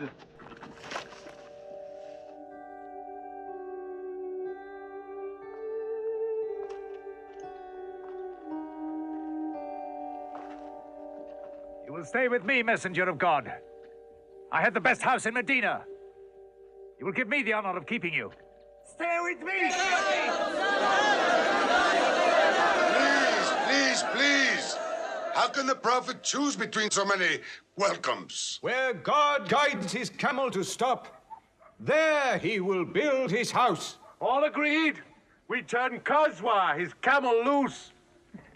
You will stay with me, messenger of God. I have the best house in Medina. You will give me the honor of keeping you. Stay with me! Please! How can the Prophet choose between so many welcomes? Where God guides his camel to stop, there he will build his house. All agreed? We turn Qazwa, his camel, loose.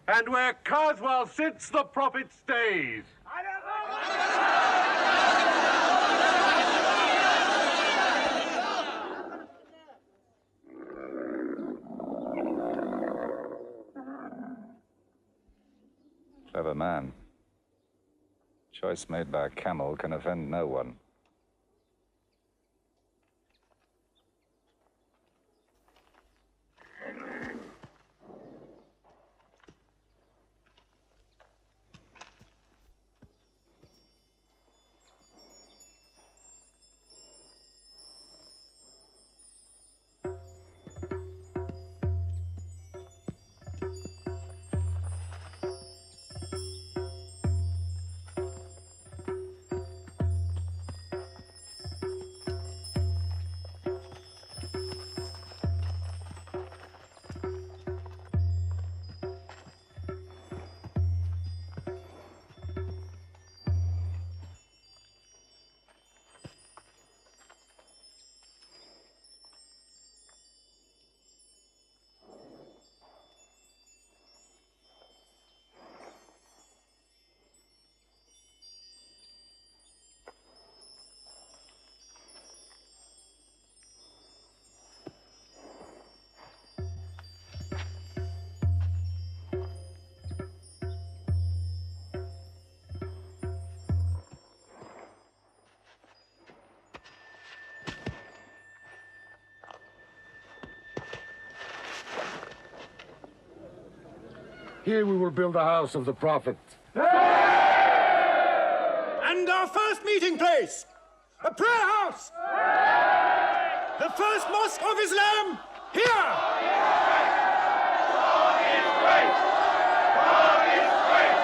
And where Qazwa sits, the Prophet stays. Clever man. Choice made by a camel can offend no one. Here we will build the house of the Prophet. And our first meeting place, a prayer house. The first mosque of Islam, here. God is great. God is great.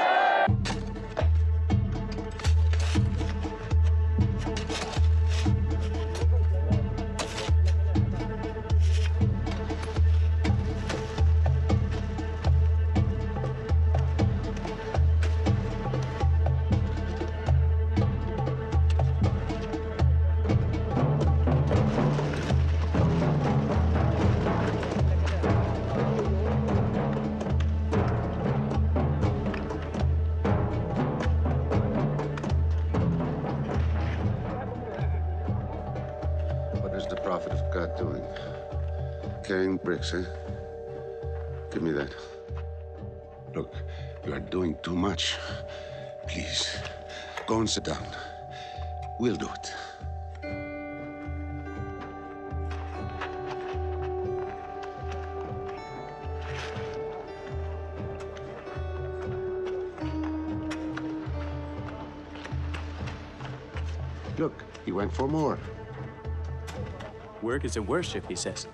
Carrying bricks, eh? Give me that. Look, you are doing too much. Please, go and sit down. We'll do it. Look, he went for more. Work is a worship, he says.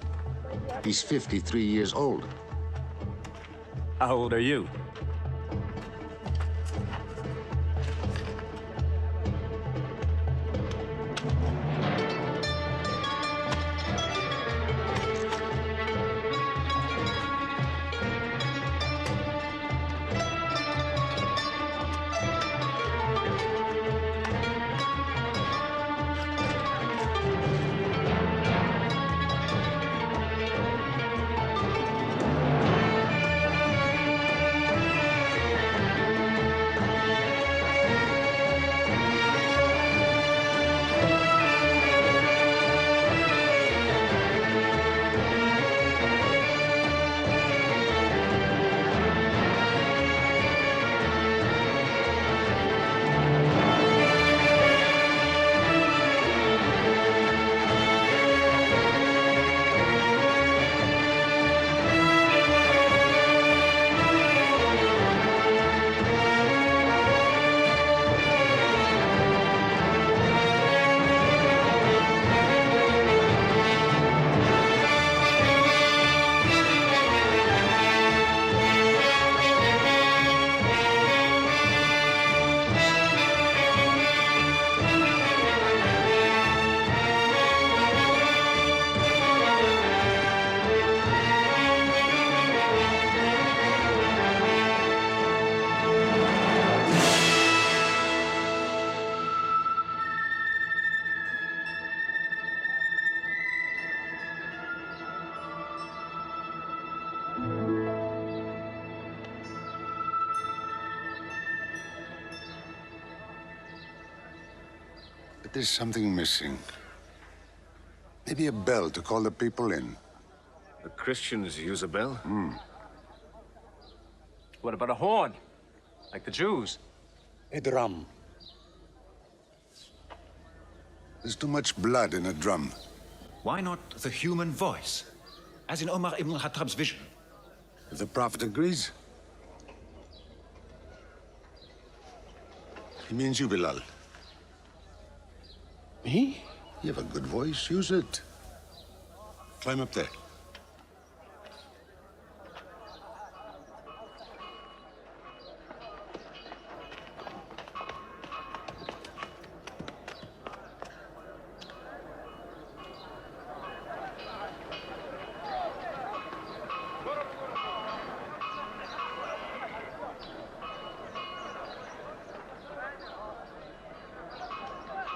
He's 53 years old. How old are you? But there's something missing. Maybe a bell to call the people in. The Christians use a bell? What about a horn? Like the Jews? A drum. There's too much blood in a drum. Why not the human voice? As in Omar ibn al-Khattab's vision. If the Prophet agrees. He means you, Bilal. Me? You have a good voice. Use it. Climb up there.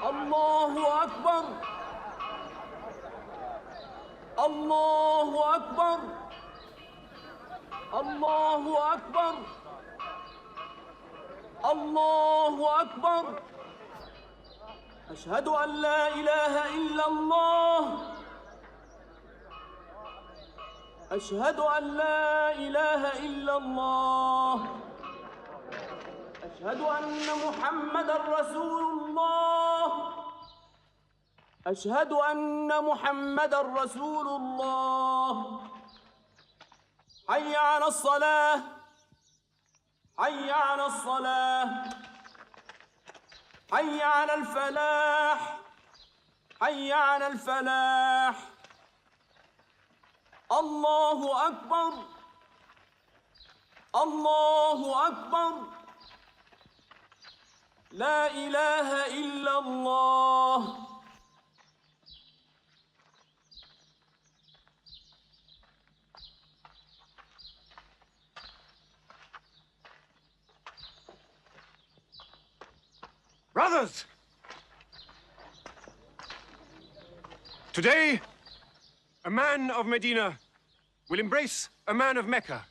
Allahu Akbar. Allahu Akbar. Allahu Akbar. Allahu Akbar. أشهد أن لا إله إلا الله. أشهد أن لا إله إلا الله. أشهد أن محمدًا رسول الله. أشهد أن محمدًا رسول الله. حي على الصلاة. حي على الصلاة. حي على الفلاح. حي على الفلاح. الله أكبر. الله أكبر. لا إله إلا الله. Brothers! Today, a man of Medina will embrace a man of Mecca.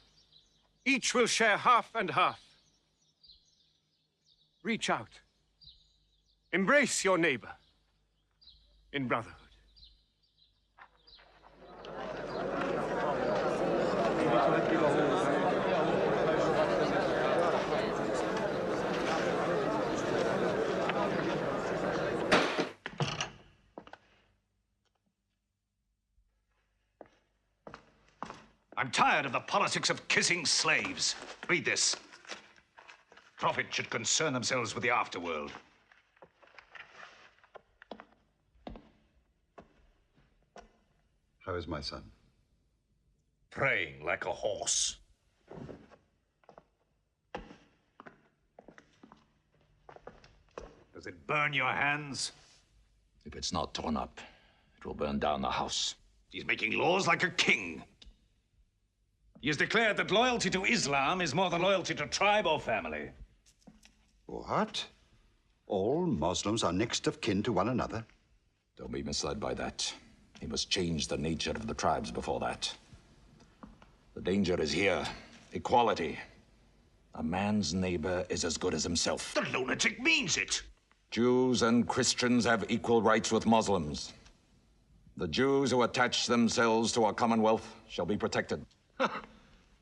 Each will share half and half. Reach out. Embrace your neighbor in brotherhood. I'm tired of the politics of kissing slaves. Read this. Prophets should concern themselves with the afterworld. How is my son? Praying like a horse. Does it burn your hands? If it's not torn up, it will burn down the house. He's making laws like a king. He has declared that loyalty to Islam is more than loyalty to tribe or family. What? All Muslims are next of kin to one another? Don't be misled by that. He must change the nature of the tribes before that. The danger is here. Equality. A man's neighbor is as good as himself. The lunatic means it. Jews and Christians have equal rights with Muslims. The Jews who attach themselves to our commonwealth shall be protected.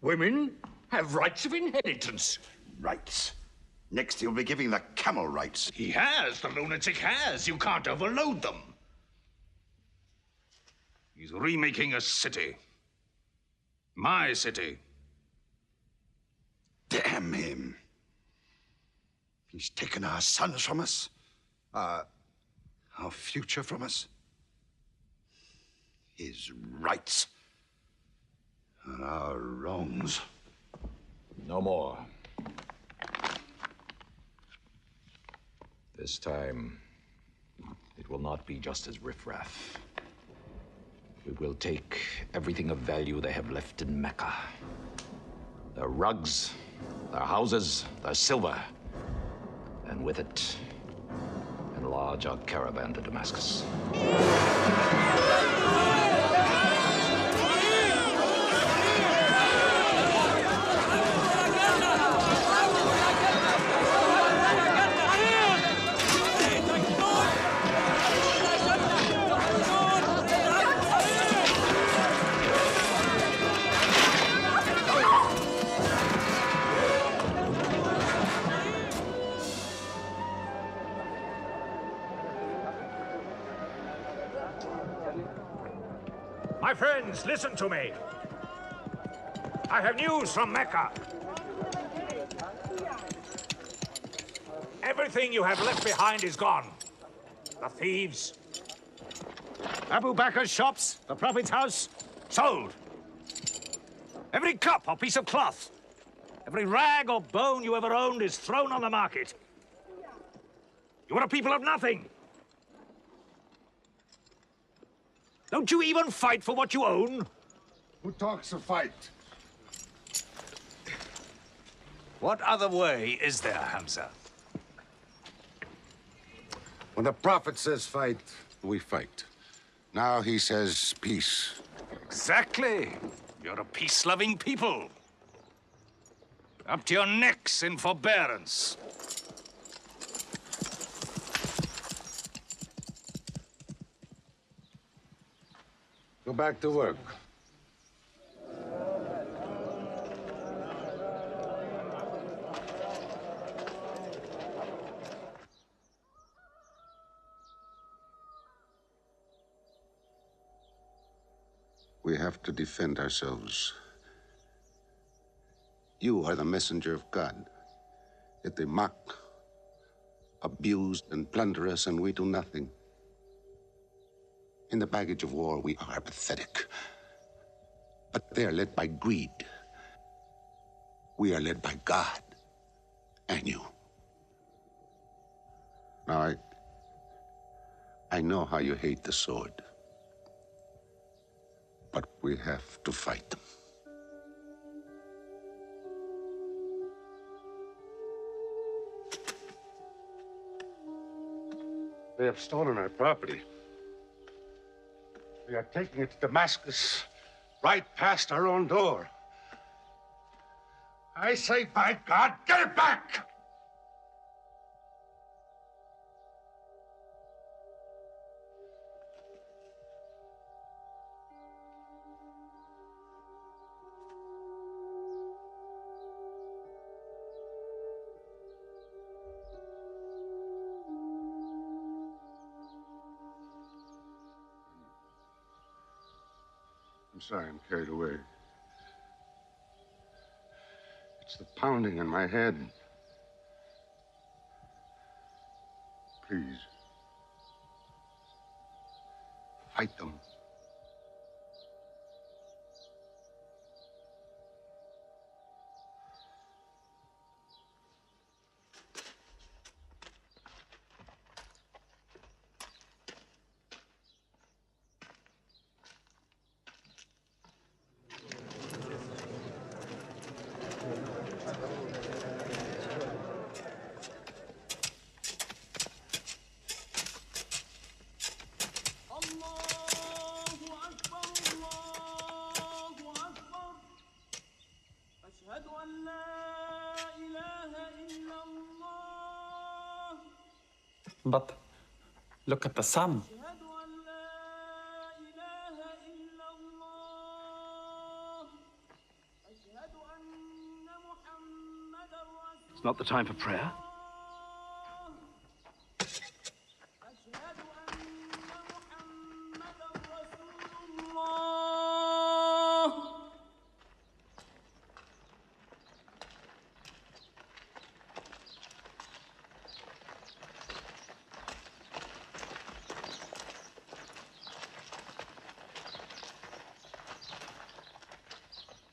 Women have rights of inheritance. Rights? Next he'll be giving the camel rights. He has. The lunatic has. You can't overload them. He's remaking a city. My city. Damn him. He's taken our sons from us. Our future from us. His rights. And our wrongs. No more. This time, it will not be just as riffraff. We will take everything of value they have left in Mecca. Their rugs, their houses, their silver. And with it, enlarge our caravan to Damascus. My friends, listen to me. I have news from Mecca. Everything you have left behind is gone. The thieves. Abu Bakr's shops, the Prophet's house, sold. Every cup or piece of cloth, every rag or bone you ever owned is thrown on the market. You are a people of nothing. Don't you even fight for what you own? Who talks of fight? What other way is there, Hamzah? When the Prophet says fight, we fight. Now he says peace. Exactly. You're a peace-loving people. Up to your necks in forbearance. Go back to work. We have to defend ourselves. You are the messenger of God. Yet they mock, abuse, and plunder us, and we do nothing. In the baggage of war, we are pathetic. But they are led by greed. We are led by God and you. Now, I know how you hate the sword. But we have to fight them. They have stolen our property. We are taking it to Damascus, right past our own door. I say, by God, get it back! I'm sorry, I'm carried away. It's the pounding in my head. Please. Fight them. But look at the sun. It's not the time for prayer.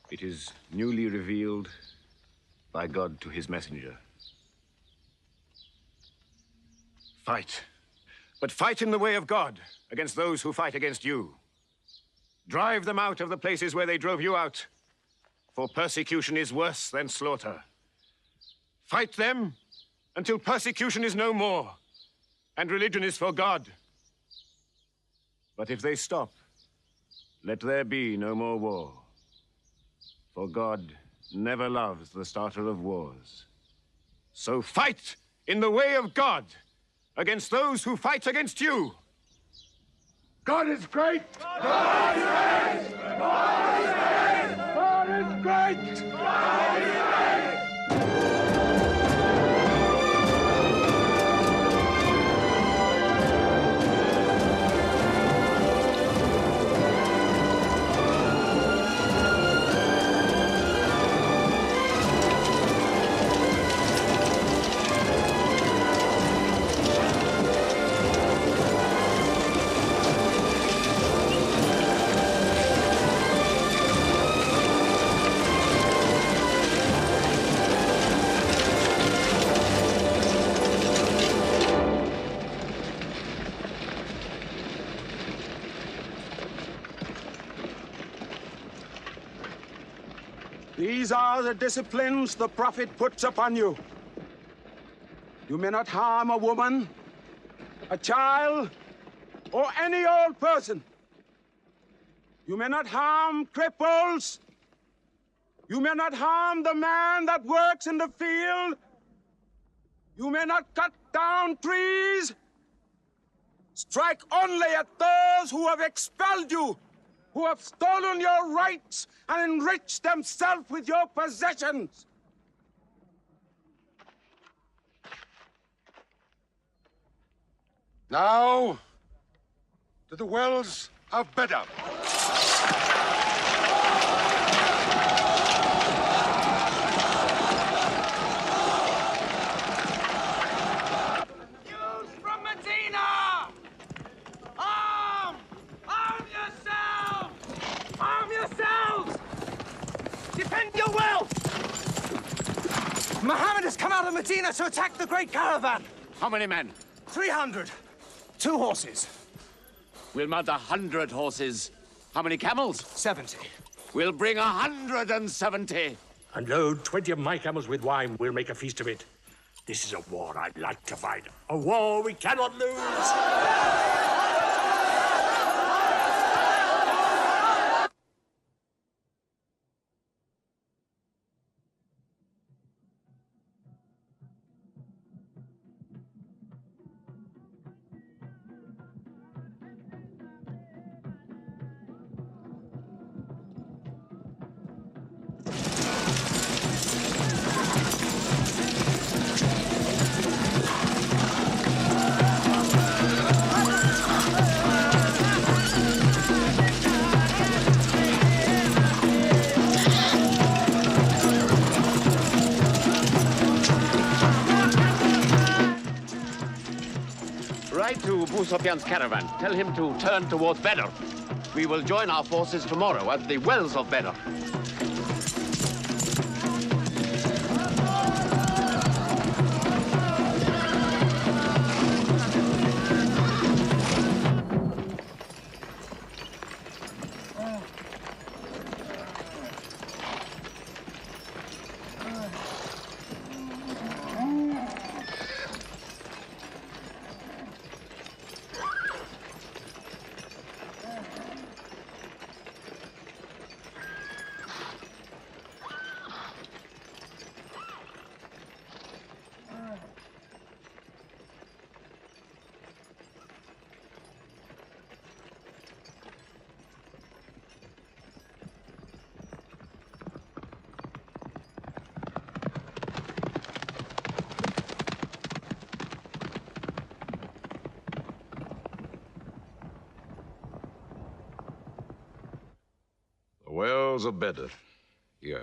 It is newly revealed by God to his messenger. Fight. But fight in the way of God against those who fight against you. Drive them out of the places where they drove you out, for persecution is worse than slaughter. Fight them until persecution is no more and religion is for God. But if they stop, let there be no more war. For God never loves the starter of wars. So fight in the way of God against those who fight against you. God is great! God is great! God is great! God is great! God is great! These are the disciplines the Prophet puts upon you. You may not harm a woman, a child, or any old person. You may not harm cripples. You may not harm the man that works in the field. You may not cut down trees. Strike only at those who have expelled you, who have stolen your rights and enriched themselves with your possessions. Now, to the wells of Badr. Youth from Medina! Arm! Arm yourselves! Arm yourselves! Defend your wealth! Muhammad has come out of Medina to attack the great caravan. How many men? 300. 2 horses. We'll mount 100 horses. How many camels? 70. We'll bring 170. And load 20 of my camels with wine. We'll make a feast of it. This is a war I'd like to fight. A war we cannot lose. Write to Abu Sufyan's caravan. Tell him to turn towards Badr. We will join our forces tomorrow at the wells of Badr. wells of Badr. Here.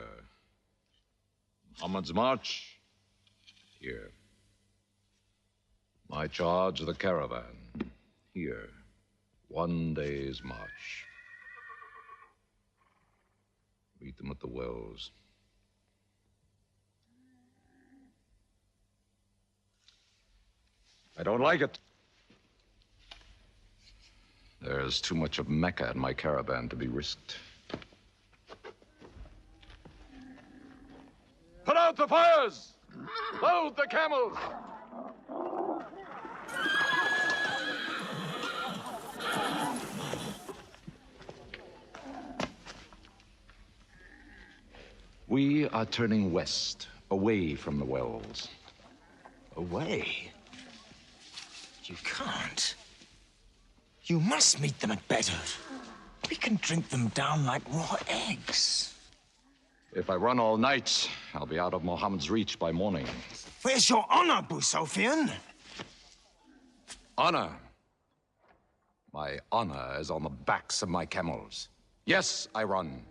Muhammad's march. Here. My charge of the caravan. Here. 1 day's march. Meet them at the wells. I don't like it. There's too much of Mecca in my caravan to be risked. Put out the fires! Load the camels! We are turning west, away from the wells. Away? You can't. You must meet them at Badr. We can drink them down like raw eggs. If I run all night, I'll be out of Muhammad's reach by morning. Where's your honor, Abu Sufyan? Honor? My honor is on the backs of my camels. Yes, I run.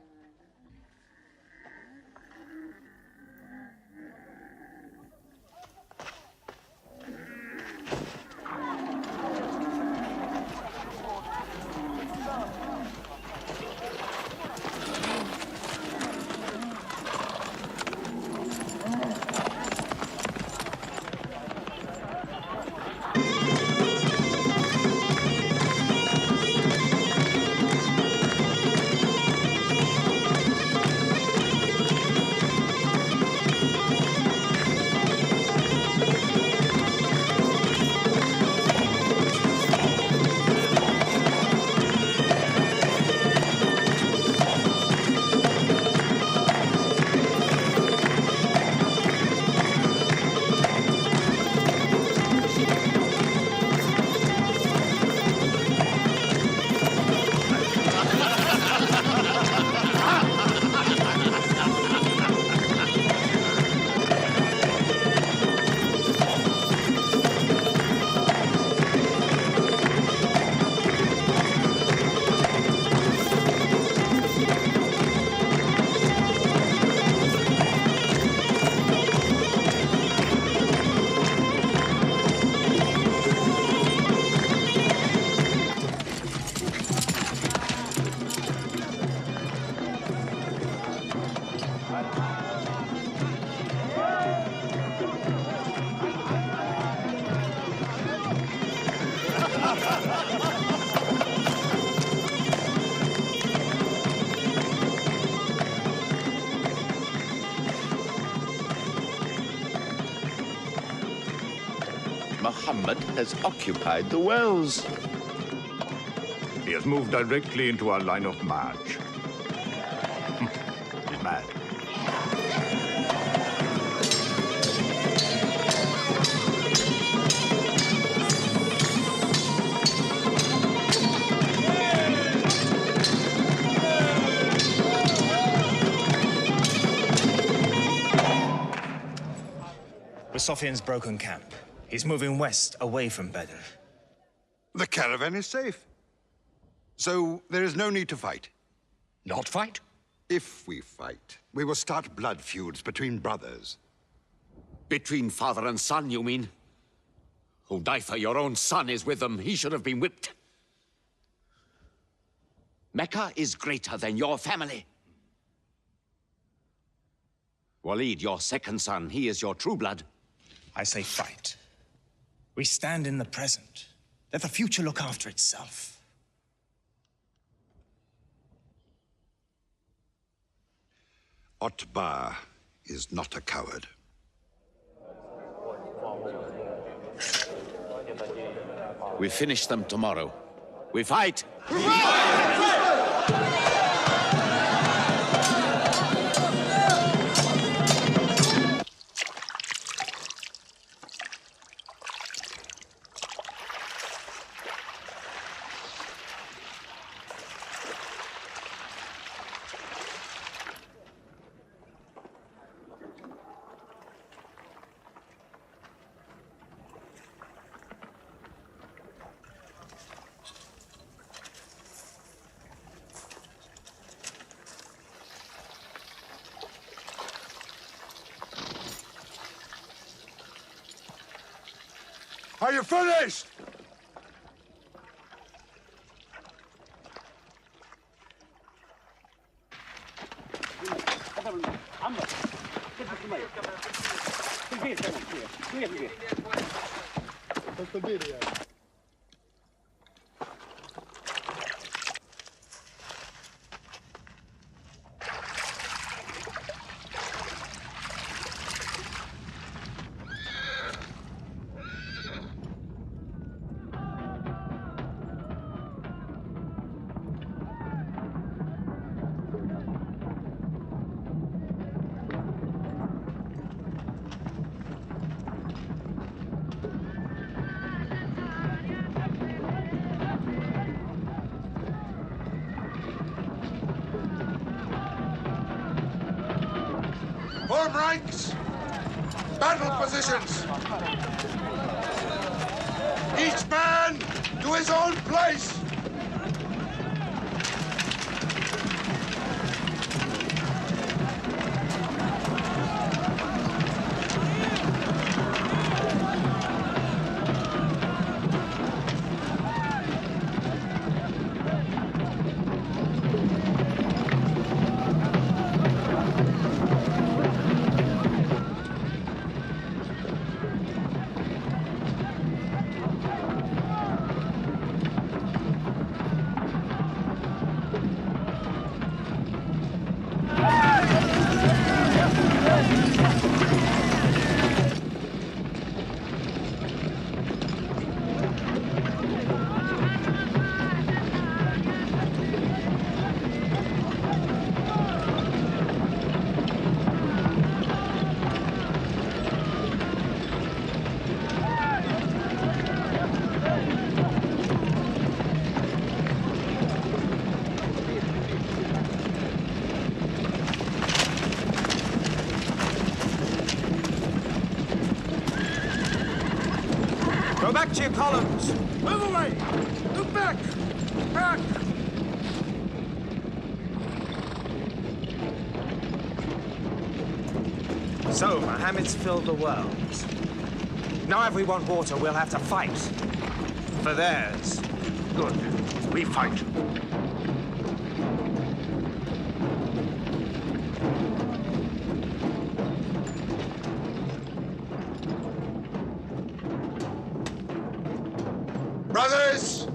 Muhammad has occupied the wells. He has moved directly into our line of march. He's mad. Sufyan's broken camp. He's moving west, away from Badr. The caravan is safe. So there is no need to fight. Not fight? If we fight, we will start blood feuds between brothers. Between father and son, you mean? Hudayfa, your own son, is with them. He should have been whipped. Mecca is greater than your family. Walid, your second son, he is your true blood. I say fight. We stand in the present. Let the future look after itself. Utbah is not a coward. We finish them tomorrow. We fight! Are you finished? Form ranks! Battle positions! Each man to his own place! Back to your columns! Move away! Move back! Back! So, Mohammed's filled the world. Now if we want water, we'll have to fight. For theirs. Good. We fight. Brothers,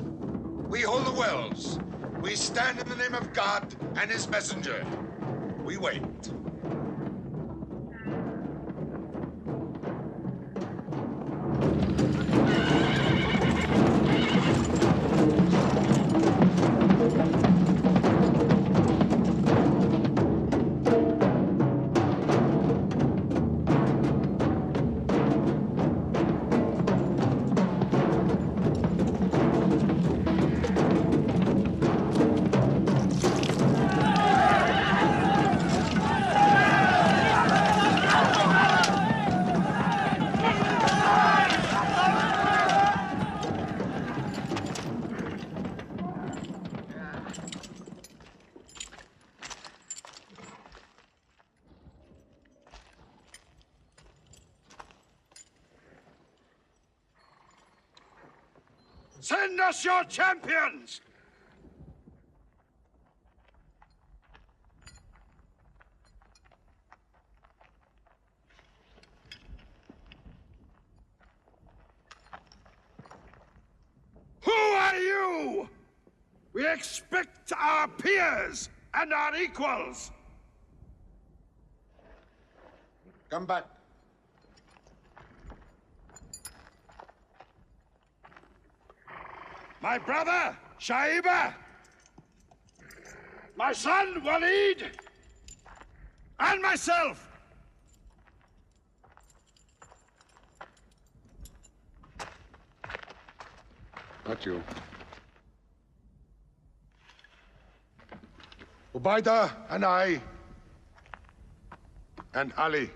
we hold the wells. We stand in the name of God and his messenger. We wait. Send us your champions! Who are you? We expect our peers and our equals. Come back. My brother, Shaiba. My son, Walid. And myself. Not you. Ubaidah and I. And Ali.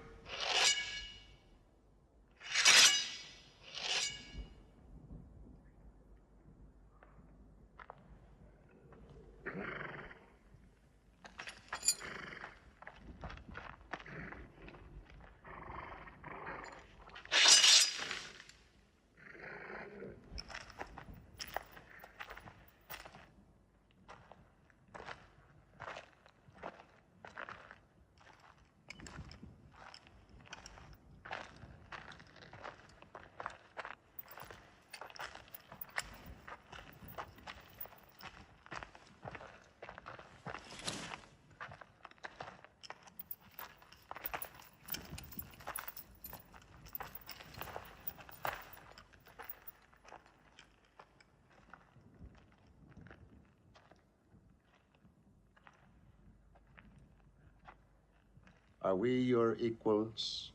Are we your equals?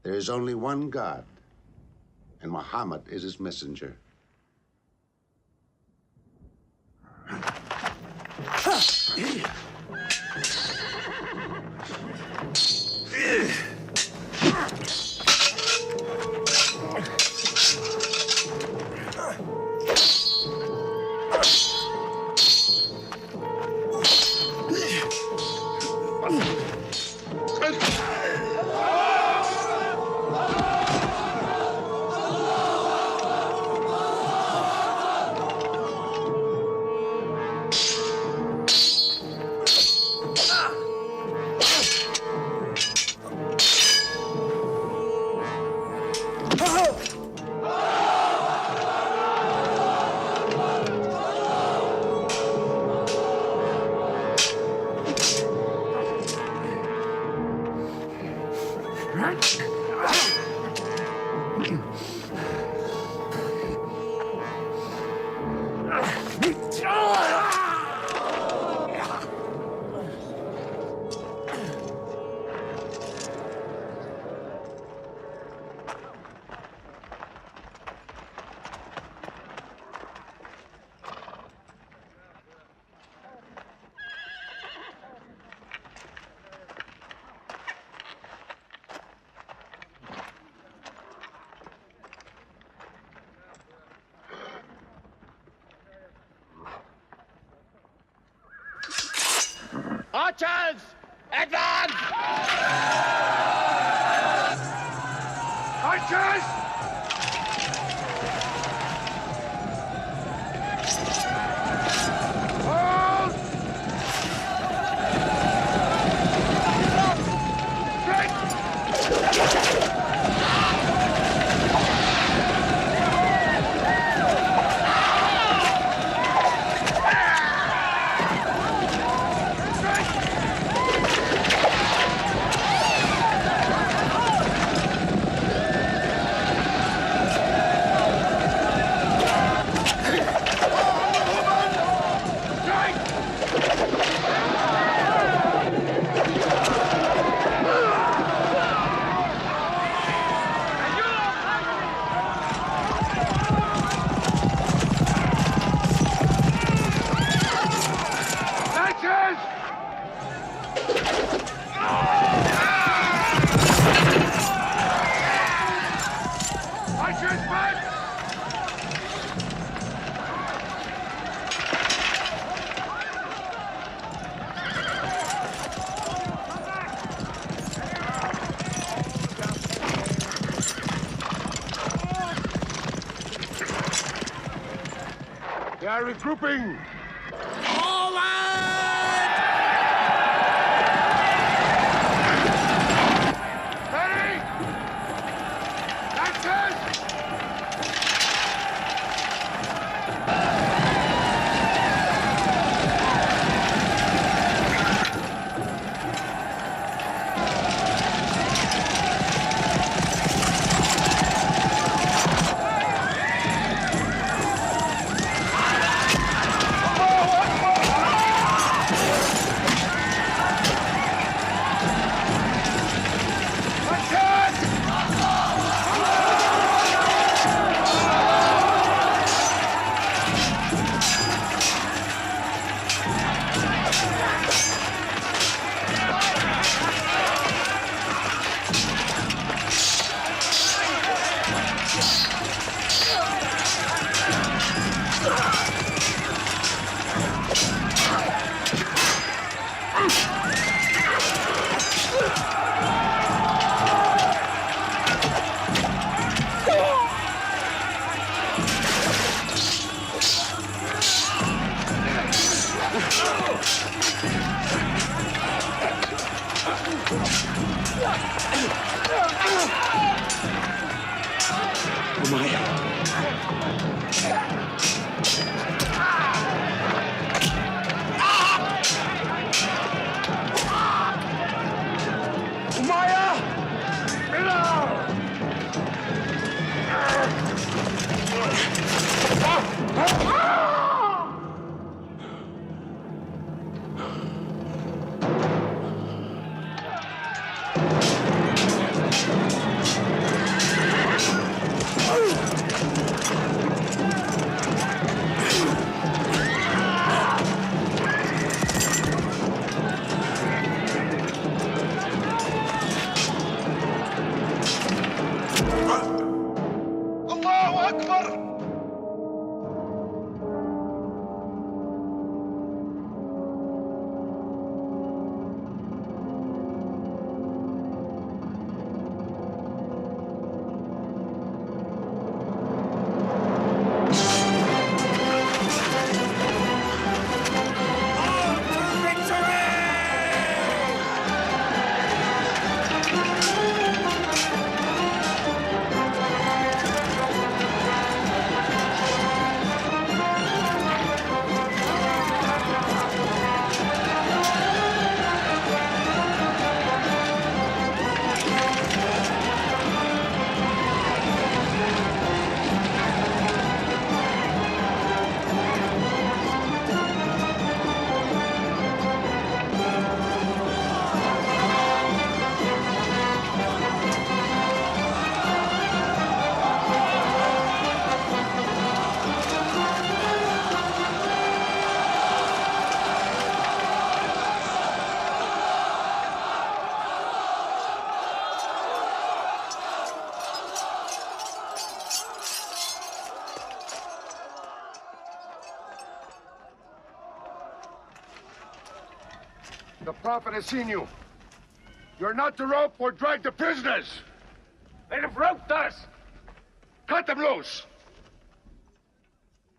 There is only one God, and Muhammad is his messenger. Archers! Advance! Archers! Hold! They are regrouping! The Prophet has seen you. You're not to rope or drag the prisoners. They have roped us. Cut them loose.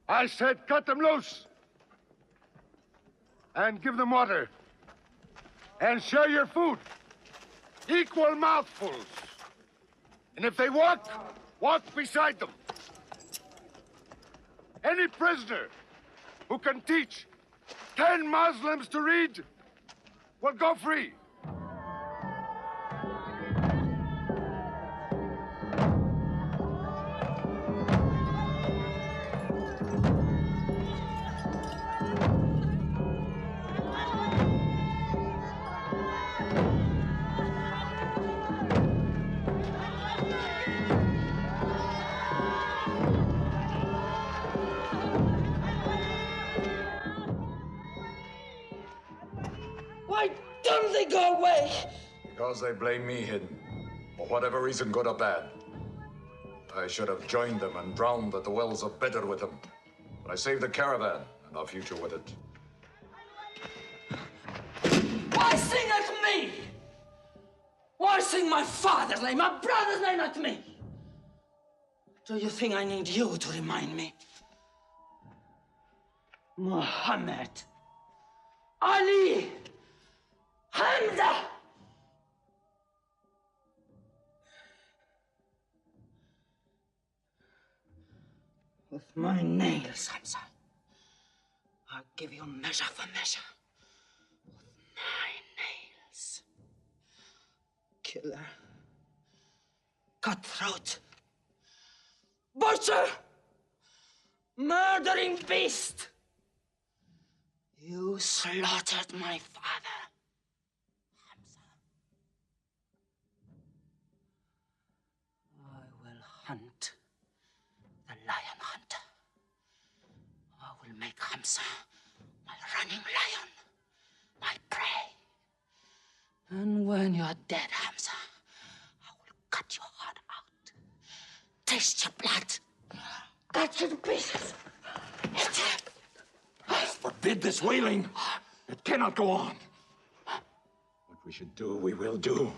I said cut them loose. And give them water. And share your food. Equal mouthfuls. And if they walk, walk beside them. Any prisoner who can teach 10 Muslims to read will go free. Why don't they go away? Because they blame me, Hidden. For whatever reason, good or bad. I should have joined them and drowned at the wells of Badr with them. But I saved the caravan and our future with it. Why sing at me? Why sing my father's name, my brother's name at me? Do you think I need you to remind me? Muhammad, Ali, Hamzah! With my nails, Hamzah, I'll give you measure for measure. With my nails. Killer. Cutthroat. Butcher! Murdering beast! You slaughtered my father, Hamzah. I will hunt the lion hunter. I will make Hamzah my running lion, my prey. And when you are dead, Hamzah, I will cut your heart out, taste your blood, cut you to pieces, eat it. Forbid this wailing. It cannot go on. What we should do, we will do.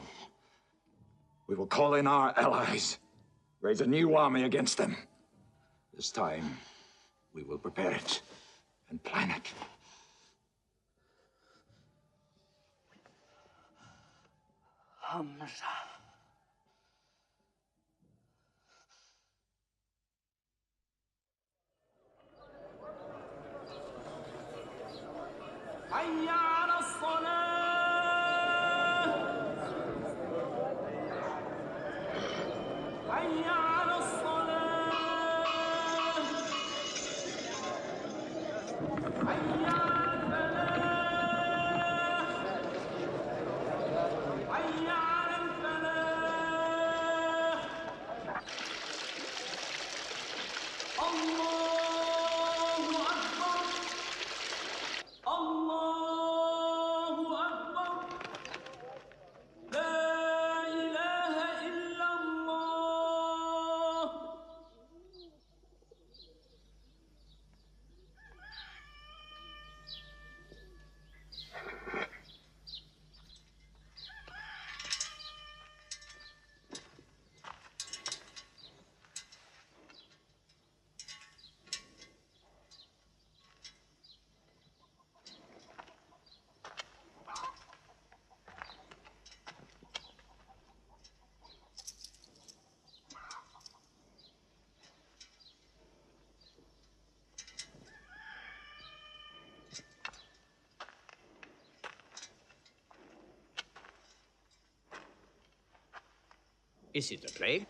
We will call in our allies, raise a new army against them. This time, we will prepare it and plan it. Hamzah. حي على الصلاة حي على الصلاة حي على الفلاح حي على الفلاح الله أكبر الله أكبر لا إله إلا الله. Is it a plague?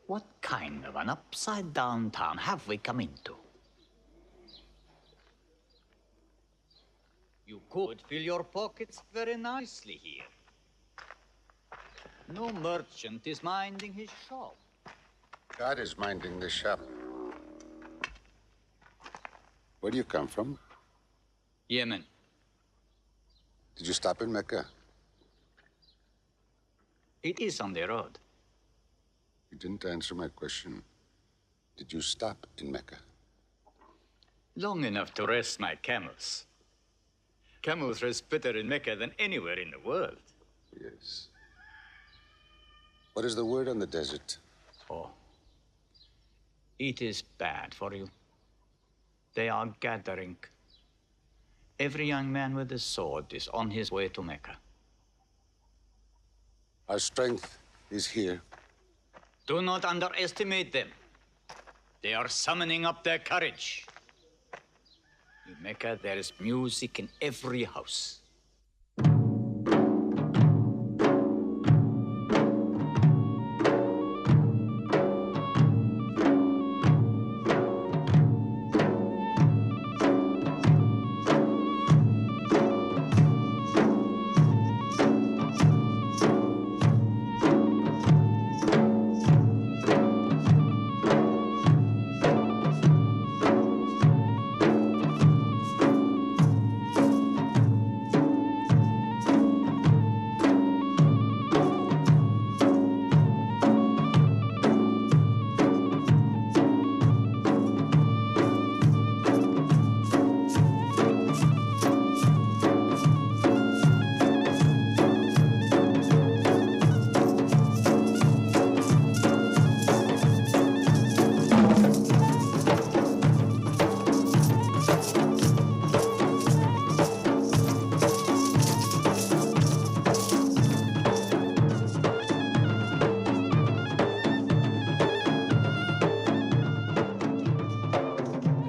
What kind of an upside-down town have we come into? You could fill your pockets very nicely here. No merchant is minding his shop. God is minding the shop. Where do you come from? Yemen. Did you stop in Mecca? It is on the road. You didn't answer my question. Did you stop in Mecca? Long enough to rest my camels. Camels rest better in Mecca than anywhere in the world. Yes. What is the word on the desert? Oh. It is bad for you. They are gathering. Every young man with a sword is on his way to Mecca. Our strength is here. Do not underestimate them. They are summoning up their courage. In Mecca, there is music in every house.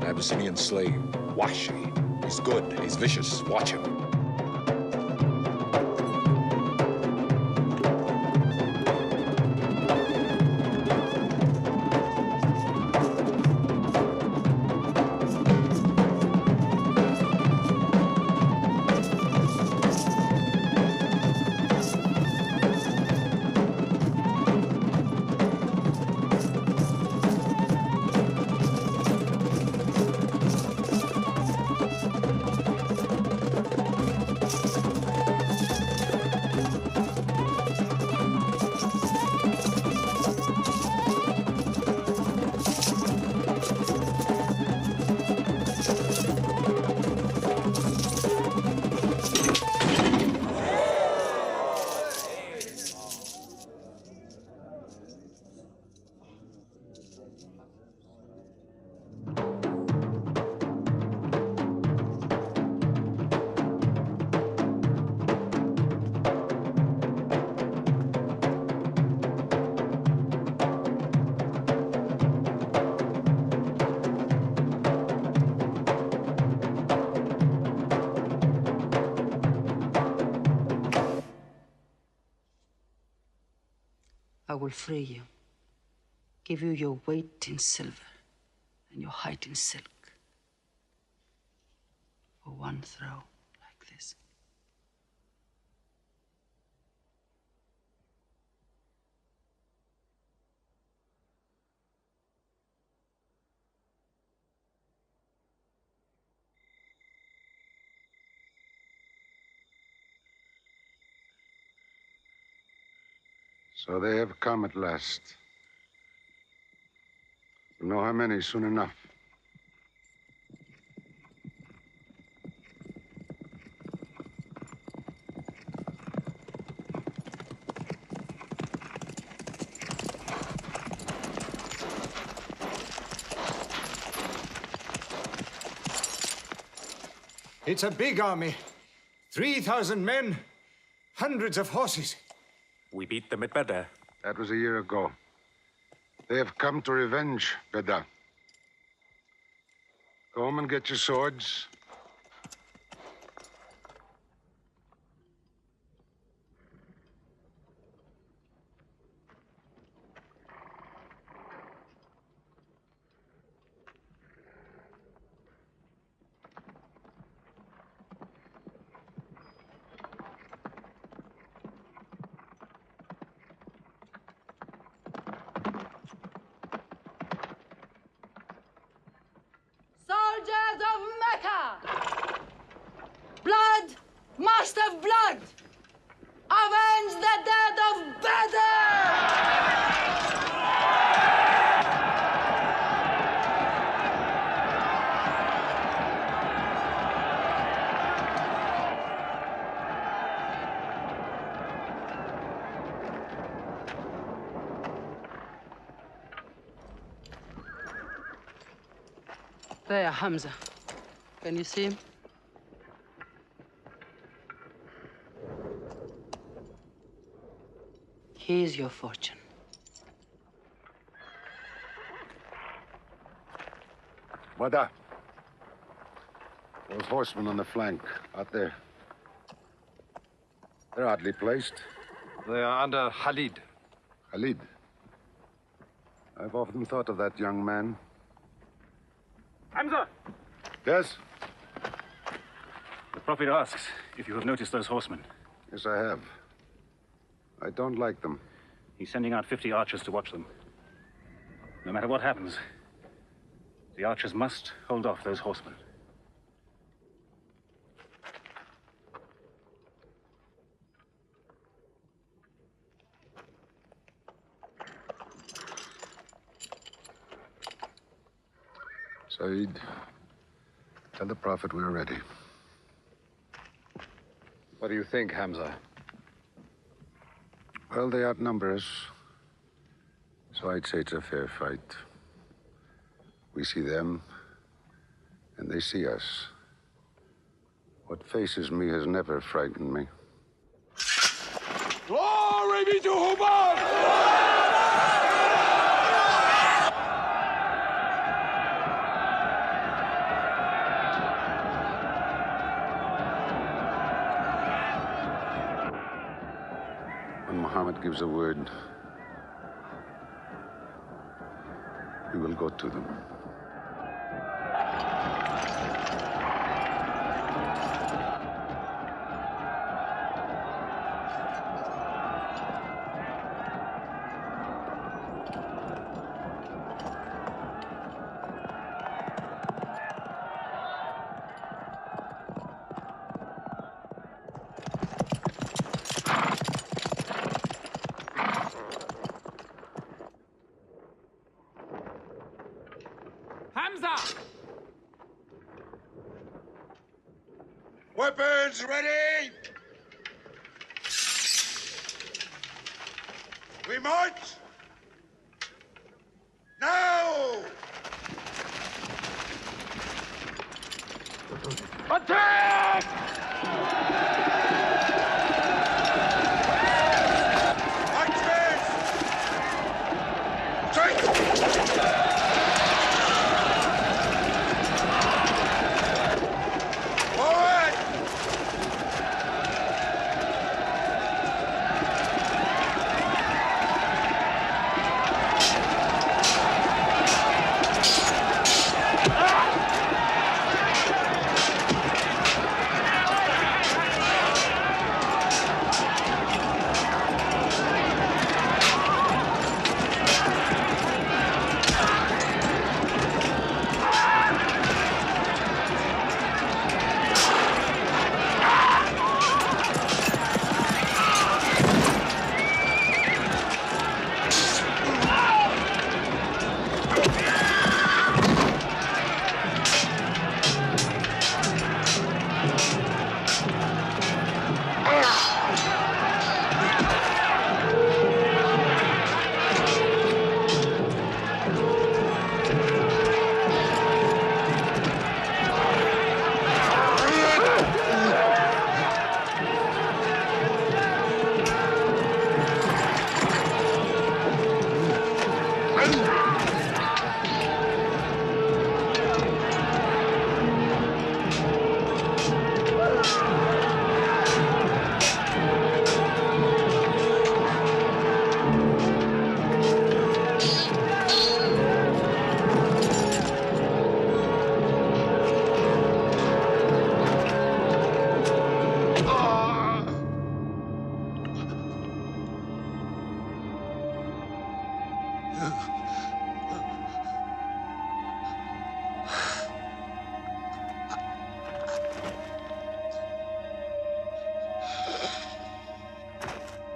Abyssinian slave, Washi. He's good, he's vicious. Watch him. I will free you, give you your weight in silver and your height in silk for one throw like this. So they have come at last. We'll know how many soon enough. It's a big army. 3,000 men, hundreds of horses. We beat them at Badr. That was a year ago. They have come to revenge, Badr. Go home and get your swords. Soldiers of Mecca, There, Hamzah. Can you see him? Here's your fortune. Badr. Those horsemen on the flank, out there. They're oddly placed. They are under Khalid. Khalid? I've often thought of that young man. Hamzah! Yes? The Prophet asks if you have noticed those horsemen. Yes, I have. I don't like them. He's sending out 50 archers to watch them. No matter what happens, the archers must hold off those horsemen. Saeed, tell the Prophet we're ready. What do you think, Hamzah? Well, they outnumber us, so I'd say it's a fair fight. We see them, and they see us. What faces me has never frightened me. Glory be to Hubal! When Muhammad gives a word, we will go to them. Hamzah! Weapons ready! We march! Now! Attack!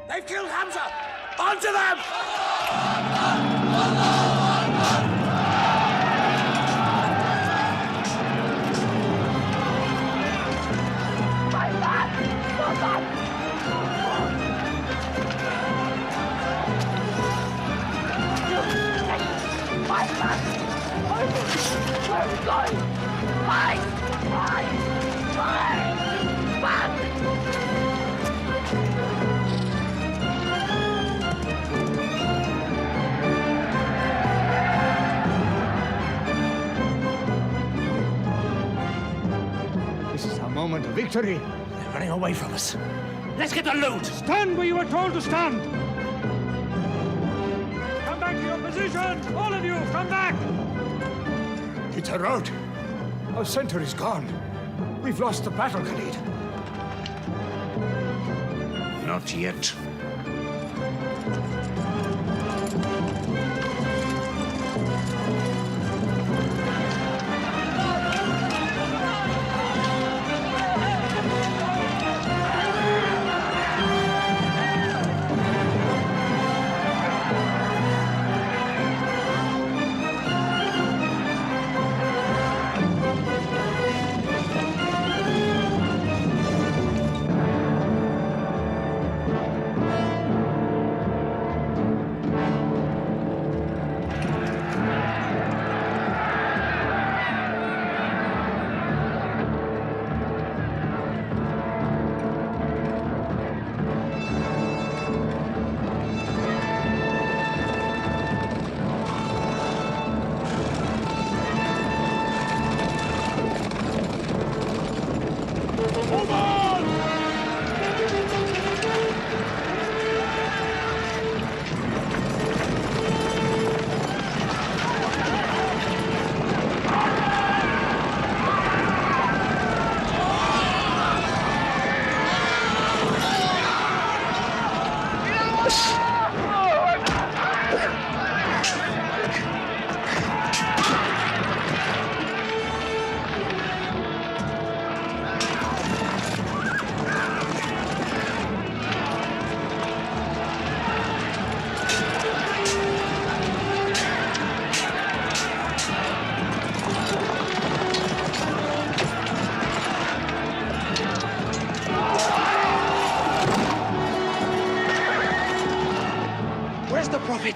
They've killed Hamzah! Onto them! My son! Where are you going? moment of victory. They're running away from us. Let's get the loot! Stand where you were told to stand! Come back to your position! All of you, come back! It's a rout. Our center is gone. We've lost the battle, Khalid. Not yet.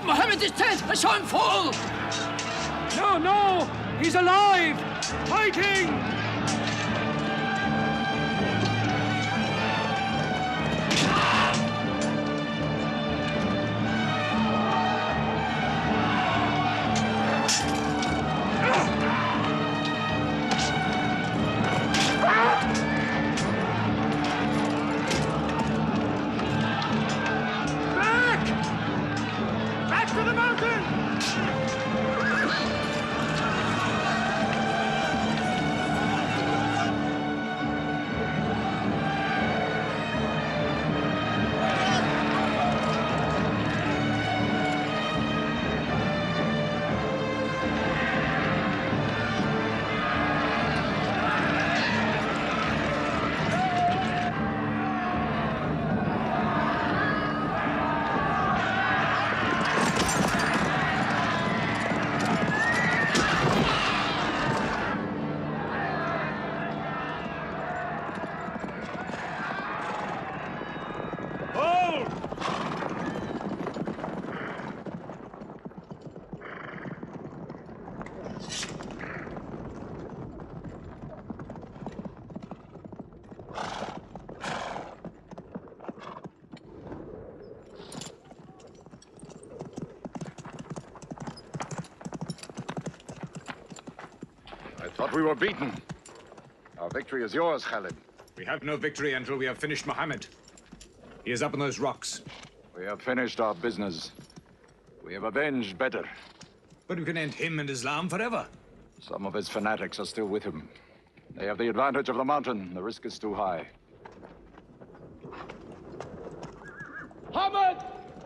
Mohammed is dead! I saw him fall! No, no! He's alive! Fighting! Thought we were beaten. Our victory is yours, Khalid. We have no victory until we have finished Muhammad. He is up on those rocks. We have finished our business. We have avenged Badr. But we can end him and Islam forever. Some of his fanatics are still with him. They have the advantage of the mountain. The risk is too high. Muhammad,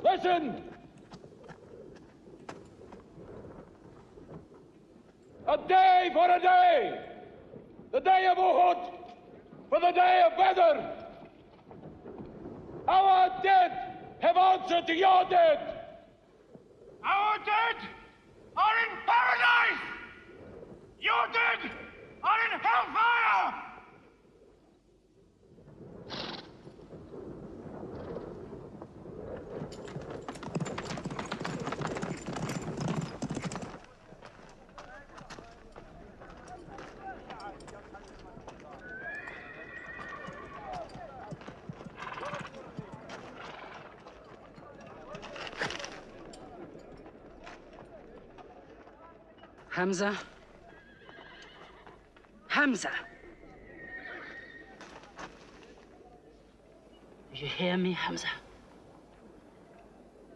listen! A day for a day! The day of Uhud for the day of Badr! Our dead have answered to your dead! Our dead are in paradise! Your dead are in hellfire! Hamzah? Hamzah! Do you hear me, Hamzah?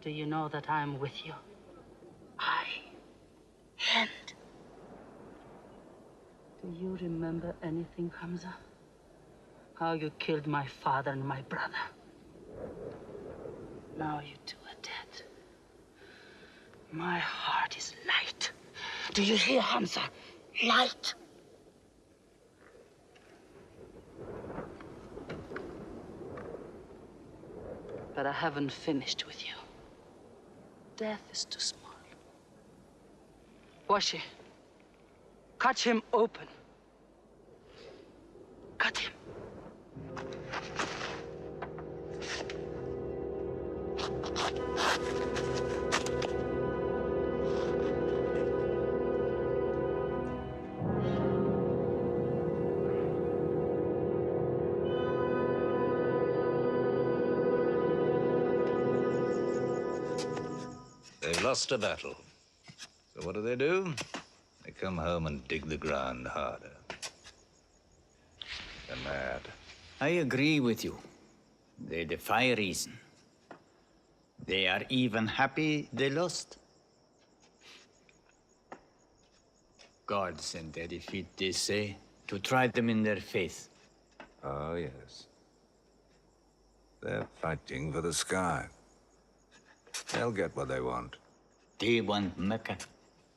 Do you know that I'm with you? And do you remember anything, Hamzah? How you killed my father and my brother. Now you two are dead. My heart is light. Do you hear, Hamzah? Light. But I haven't finished with you. Death is too small. Washi, cut him open. Cut him. They've lost a battle. So what do? They come home and dig the ground harder. They're mad. I agree with you. They defy reason. They are even happy they lost. God sent their defeat, they say, to try them in their faith. Oh, yes. They're fighting for the sky. They'll get what they want. They want Mecca.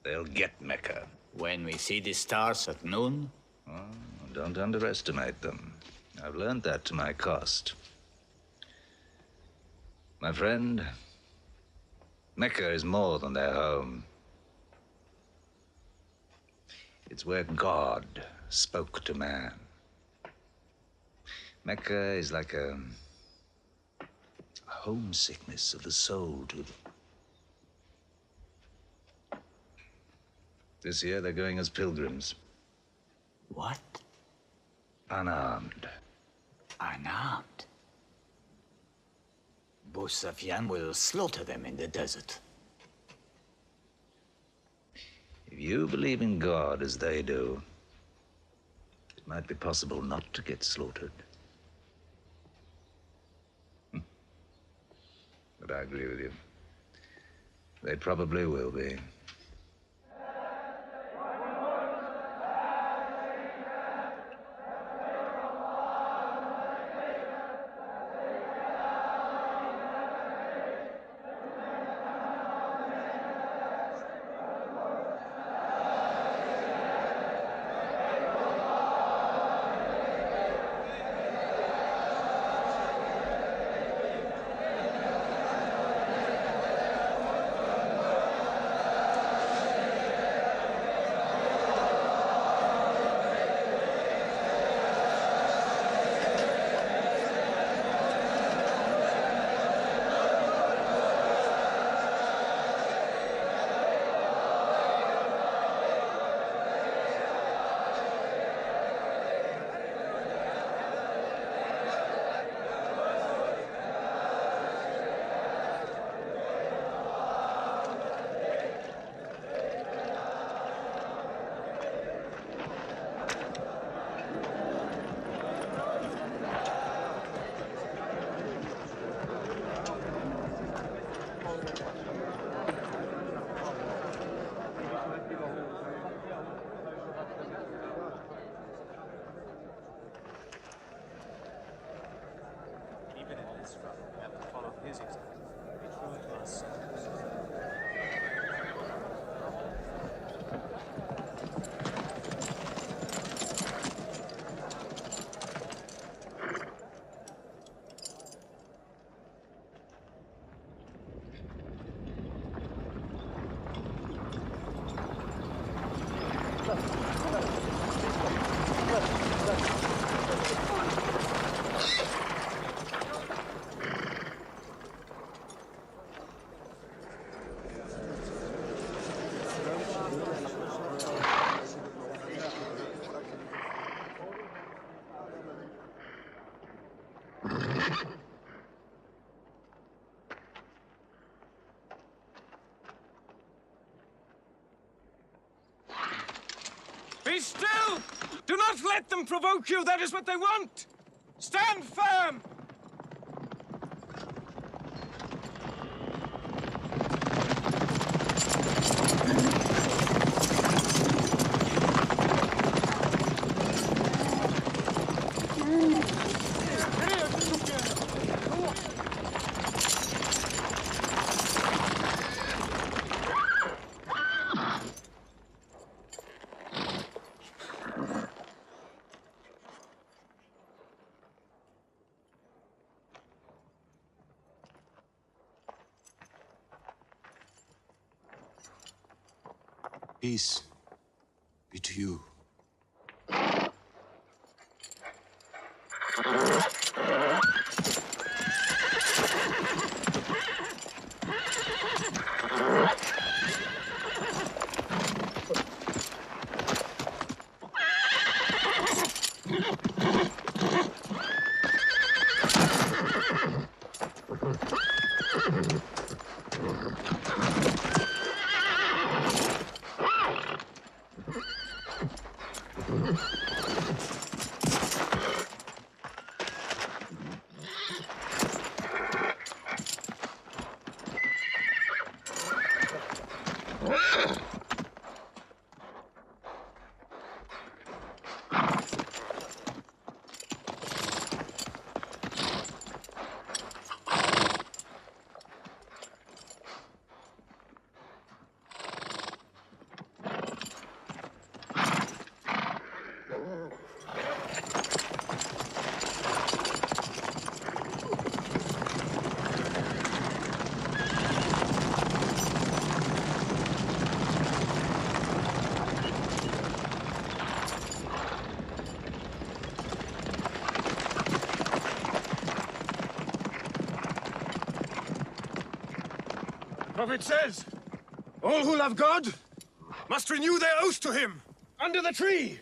They'll get Mecca. When we see the stars at noon? Oh, don't underestimate them. I've learned that to my cost. My friend, Mecca is more than their home. It's where God spoke to man. Mecca is like a homesickness of the soul to them. This year they're going as pilgrims. What? Unarmed. Unarmed? Abu Sufyan will slaughter them in the desert. If you believe in God as they do, it might be possible not to get slaughtered. But I agree with you. They probably will be. Be still! Do not let them provoke you. That is what they want. Stand firm. Peace be to you. The Prophet says, all who love God must renew their oath to him under the tree.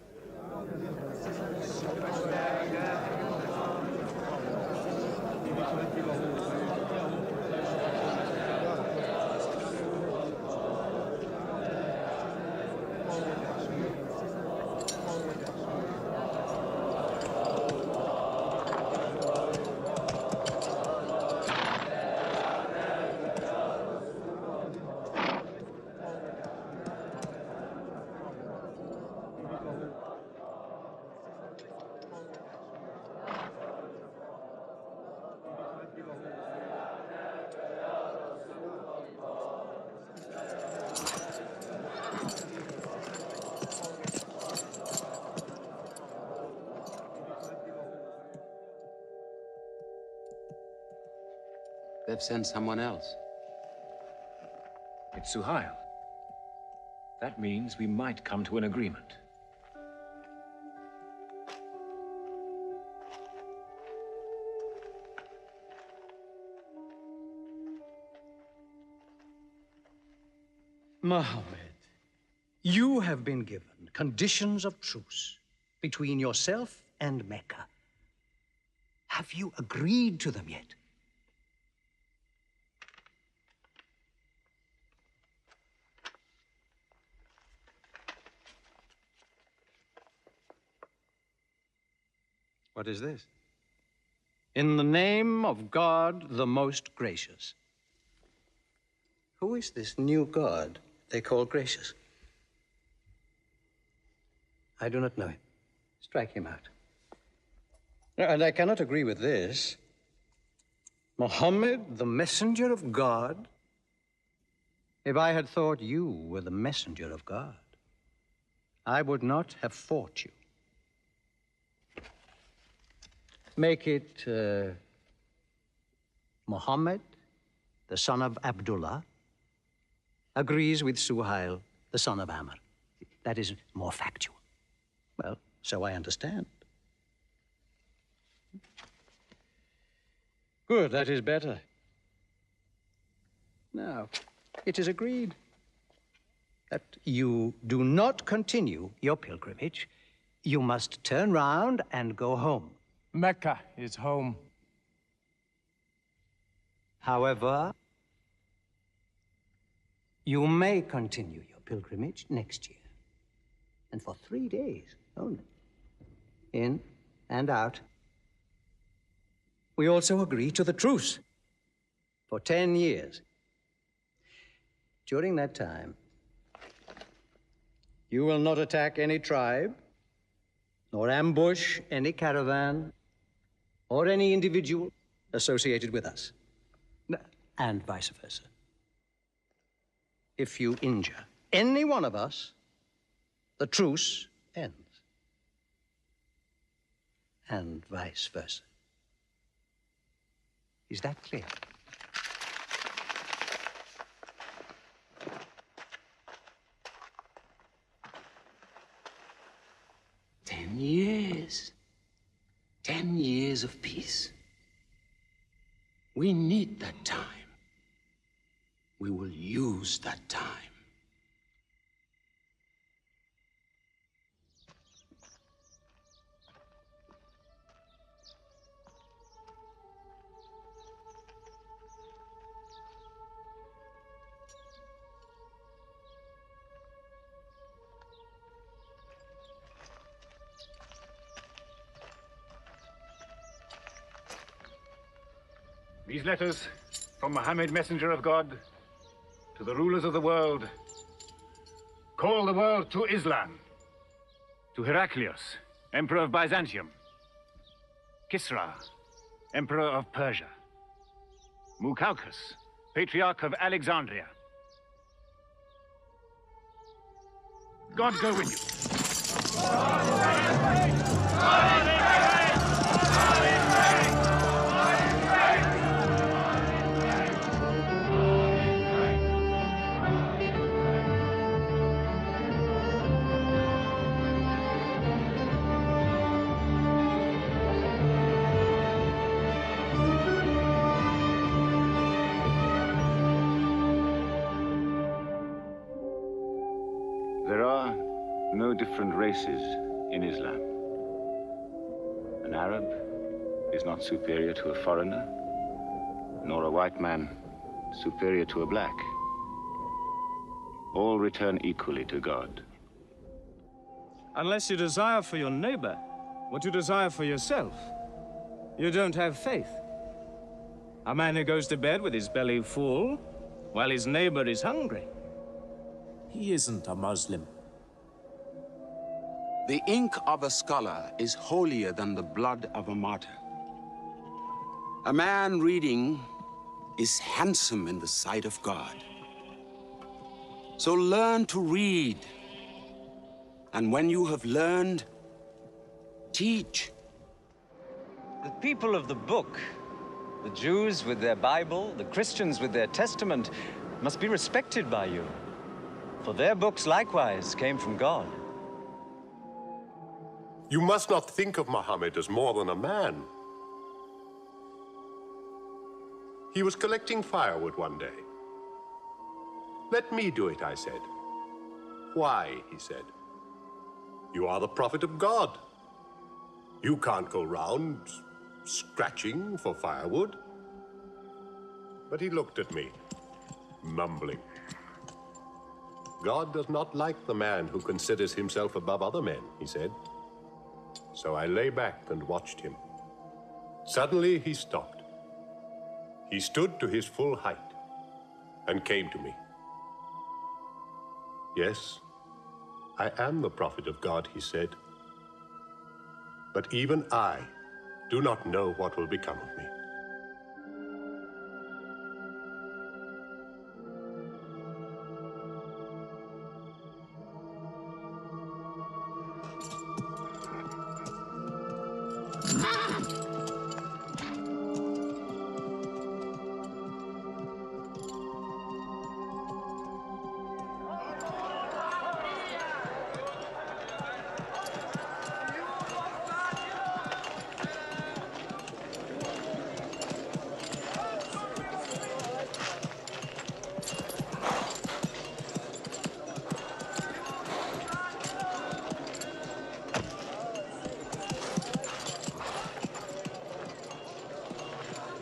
They've sent someone else. It's Suhail. That means we might come to an agreement. Muhammad, you have been given conditions of truce between yourself and Mecca. Have you agreed to them yet? What is this? In the name of God, the most gracious. Who is this new God they call gracious? I do not know him. Strike him out. And I cannot agree with this. Muhammad, the messenger of God? If I had thought you were the messenger of God, I would not have fought you. Make it Muhammad, the son of Abdullah, agrees with Suhail, the son of Amr. That is more factual. Well, so I understand. Good, that is better. Now, it is agreed that you do not continue your pilgrimage. You must turn round and go home. Mecca is home. However, you may continue your pilgrimage next year, and for 3 days only, in and out. We also agree to the truce for 10 years. During that time, you will not attack any tribe, nor ambush any caravan, or any individual associated with us, and vice versa. If you injure any one of us, the truce ends, and vice versa. Is that clear? years. 10 years of peace. We need that time. We will use that time. These letters from Muhammad, messenger of God, to the rulers of the world, call the world to Islam. To Heraclius, emperor of Byzantium. Kisra, emperor of Persia. Muqawqis, patriarch of Alexandria. God go with you. There are no different races in Islam. An Arab is not superior to a foreigner, nor a white man superior to a black. All return equally to God. Unless you desire for your neighbor what you desire for yourself, you don't have faith. A man who goes to bed with his belly full while his neighbor is hungry. He isn't a Muslim. The ink of a scholar is holier than the blood of a martyr. A man reading is handsome in the sight of God. So learn to read. And when you have learned, teach. The people of the book, the Jews with their Bible, the Christians with their Testament, must be respected by you. For their books likewise came from God. You must not think of Muhammad as more than a man. He was collecting firewood one day. Let me do it, I said. Why, he said. You are the prophet of God. You can't go round scratching for firewood. But he looked at me, mumbling. God does not like the man who considers himself above other men, he said. So I lay back and watched him. Suddenly he stopped. He stood to his full height and came to me. Yes, I am the prophet of God, he said. But even I do not know what will become of me.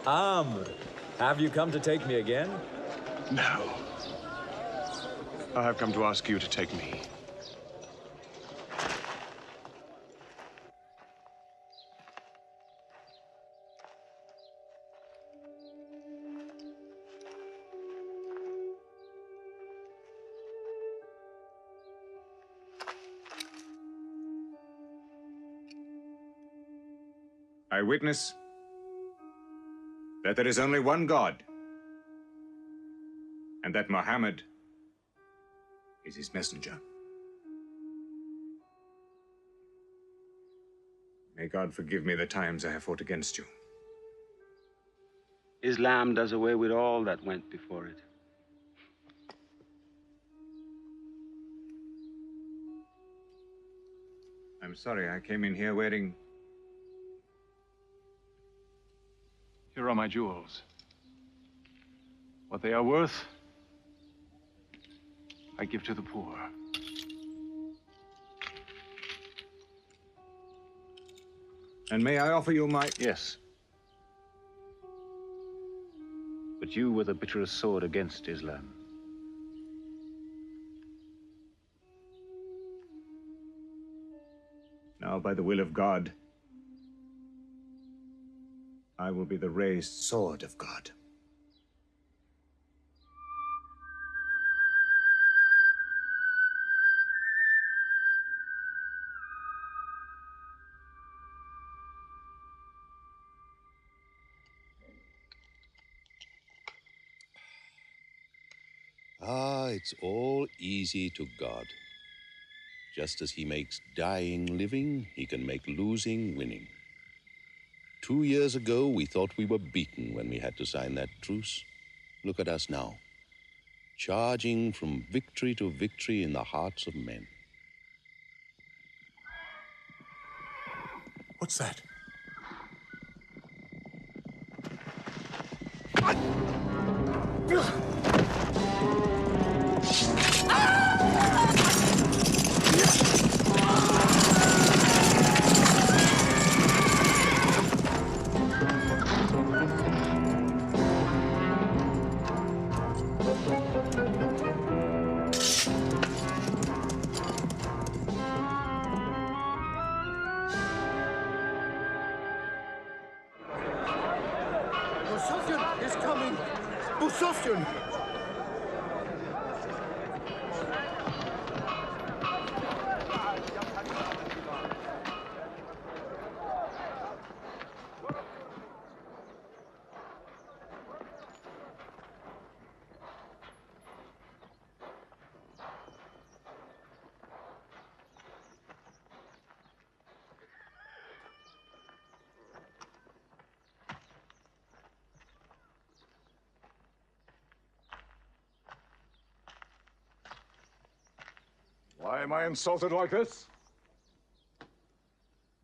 Amr, have you come to take me again? No. I have come to ask you to take me. I witness that there is only one God, and that Muhammad is his messenger. May God forgive me the times I have fought against you. Islam does away with all that went before it. I'm sorry, I came in here wearing... Here are my jewels. What they are worth, I give to the poor. And may I offer you my... Yes. But you were the bitterest sword against Islam. Now, by the will of God, I will be the raised sword of God. Ah, it's all easy to God. Just as he makes dying living, he can make losing winning. 2 years ago, we thought we were beaten when we had to sign that truce. Look at us now, charging from victory to victory in the hearts of men. What's that? Moustapha is coming! Moustapha! Why am I insulted like this?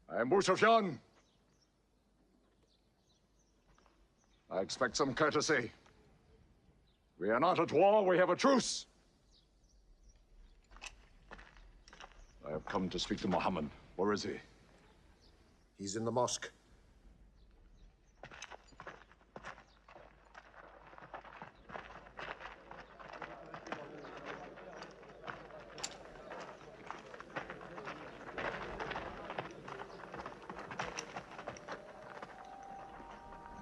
I am Moustapha. I expect some courtesy. We are not at war, we have a truce. I have come to speak to Muhammad. Where is he? He's in the mosque.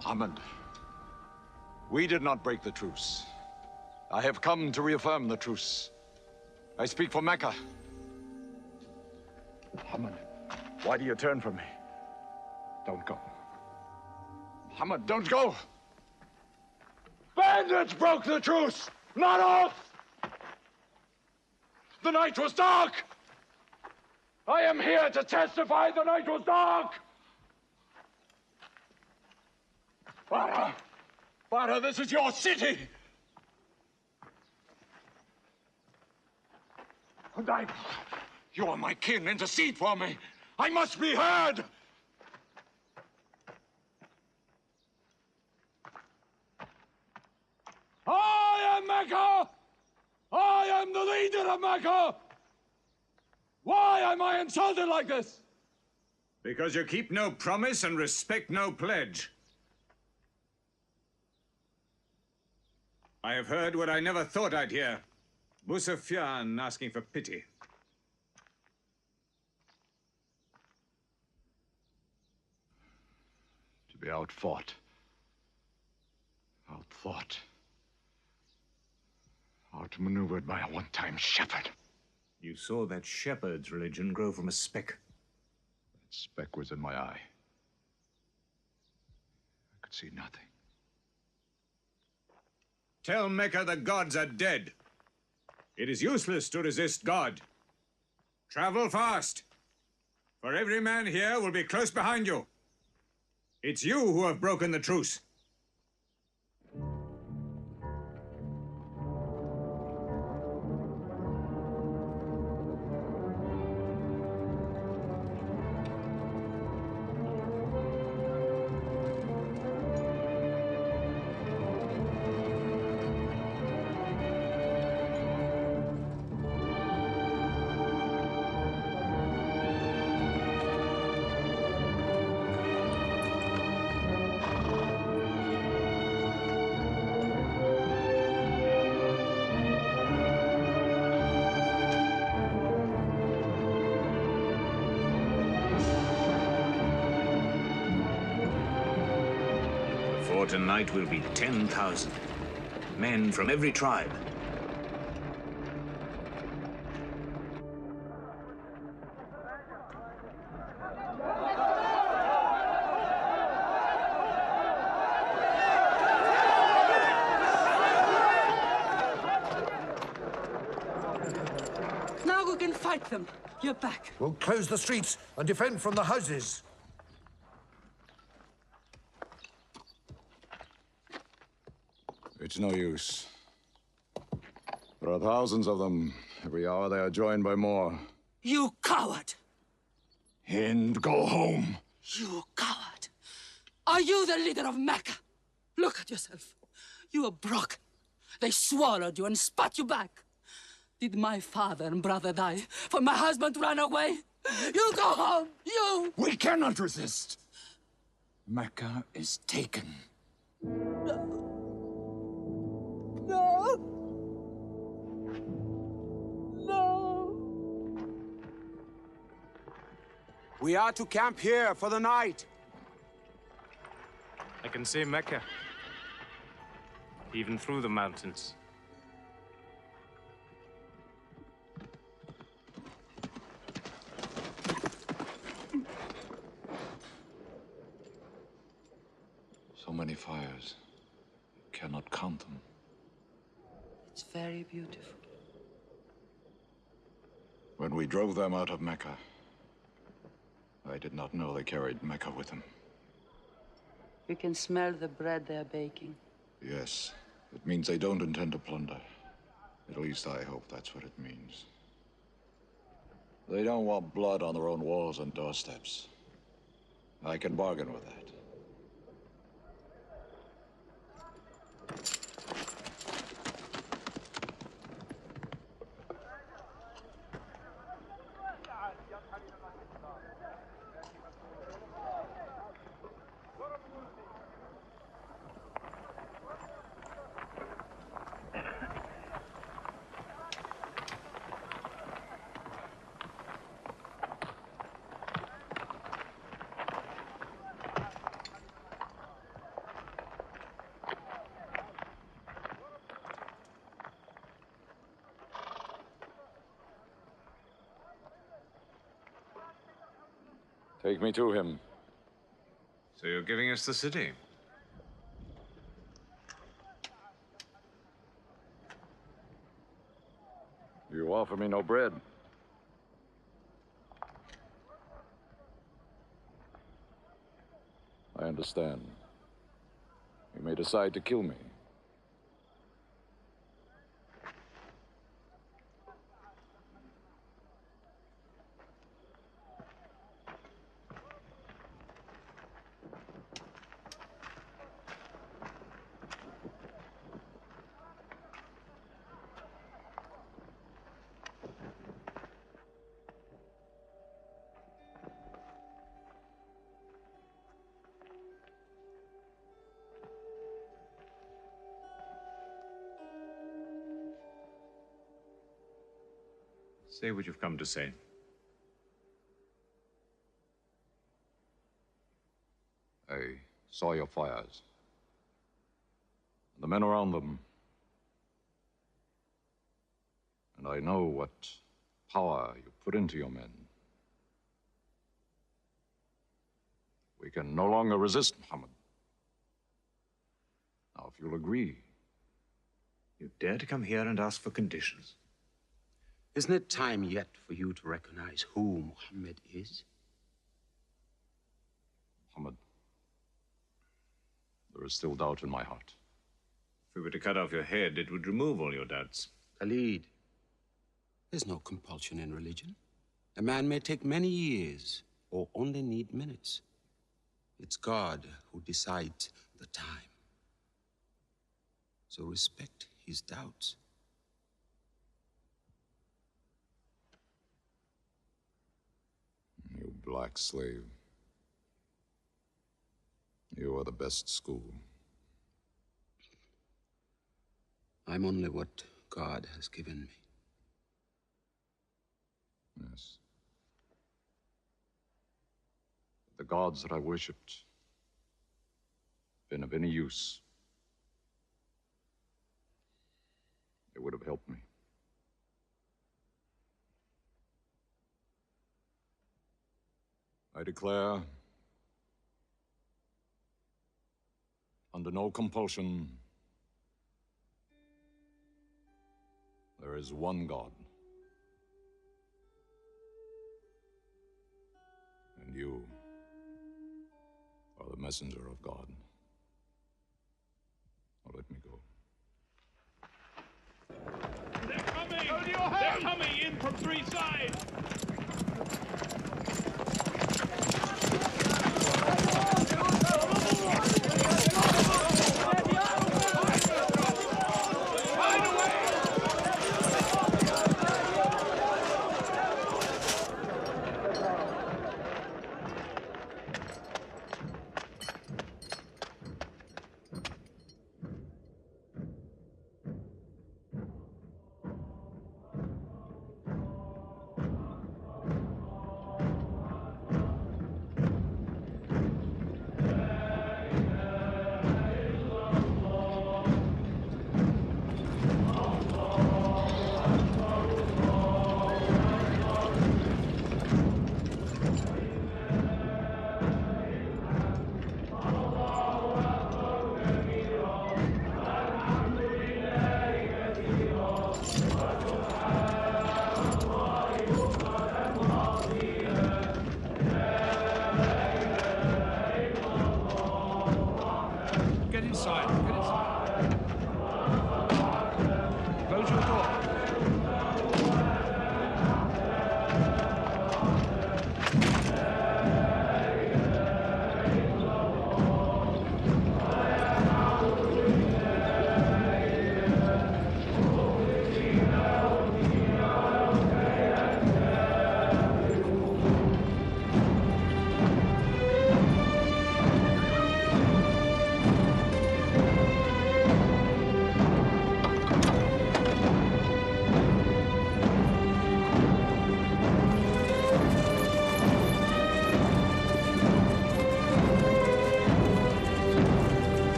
Muhammad, we did not break the truce. I have come to reaffirm the truce. I speak for Mecca. Muhammad, why do you turn from me? Don't go. Muhammad, don't go! Bandits broke the truce, not us! The night was dark! I am here to testify the night was dark! Badr! Badr, this is your city! And you are my kin, intercede for me! I must be heard! I am Mecca! I am the leader of Mecca! Why am I insulted like this? Because you keep no promise and respect no pledge. I have heard what I never thought I'd hear. Moustapha asking for pity. To be outfought. Outthought. Outmaneuvered by a one-time shepherd. You saw that shepherd's religion grow from a speck. That speck was in my eye. I could see nothing. Tell Mecca the gods are dead. It is useless to resist God. Travel fast, for every man here will be close behind you. It's you who have broken the truce. For tonight will be 10,000. Men from every tribe. Now we can fight them. You're back. We'll close the streets and defend from the houses. It's no use. There are thousands of them. Every hour they are joined by more. You coward! Hind, go home. You coward! Are you the leader of Mecca? Look at yourself. You are broken. They swallowed you and spat you back. Did my father and brother die for my husband ran away? You go home, you! We cannot resist. Mecca is taken. No! No! We are to camp here for the night. I can see Mecca, even through the mountains. So many fires. Cannot count them. It's very beautiful. When we drove them out of Mecca, I did not know they carried Mecca with them. You can smell the bread they're baking. Yes, it means they don't intend to plunder. At least I hope that's what it means. They don't want blood on their own walls and doorsteps. I can bargain with that. Take me to him. So you're giving us the city? You offer me no bread. I understand. You may decide to kill me. Say what you've come to say. I saw your fires. The men around them. And I know what power you put into your men. We can no longer resist Muhammad. Now, if you'll agree. You dare to come here and ask for conditions? Isn't it time yet for you to recognize who Muhammad is? Muhammad, there is still doubt in my heart. If we were to cut off your head, it would remove all your doubts. Khalid, there's no compulsion in religion. A man may take many years or only need minutes. It's God who decides the time. So respect his doubts. You black slave. You are the best school. I'm only what God has given me. Yes. The gods that I worshipped, been of any use, it would have helped me. I declare, under no compulsion, there is one God. And you are the messenger of God. Now let me go. They're coming! They're coming in from three sides!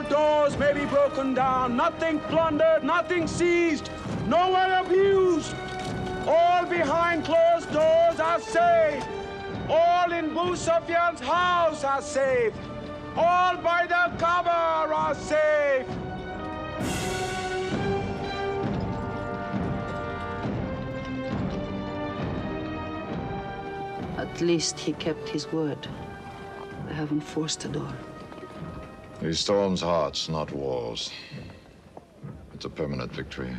Doors may be broken down, nothing plundered, nothing seized, no one abused. All behind closed doors are safe. All in Abu Sufyan's house are safe. All by the cover are safe. At least he kept his word. I haven't forced the door. He storms hearts, not walls. It's a permanent victory.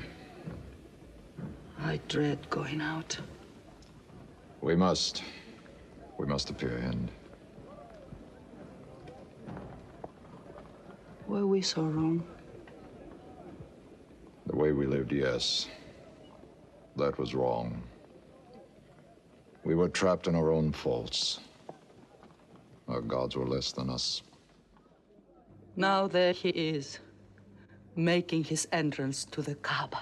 I dread going out. We must. We must appear end. Were we so wrong? The way we lived, yes. That was wrong. We were trapped in our own faults. Our gods were less than us. Now there he is, making his entrance to the Kaaba.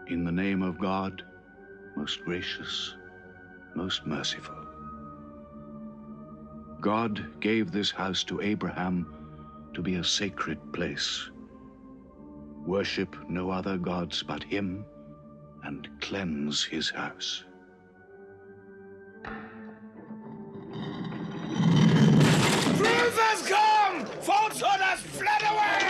In the name of God, most gracious, most merciful. God gave this house to Abraham to be a sacred place. Worship no other gods but him, and cleanse his house. Truth has come! Falsehood has fled away!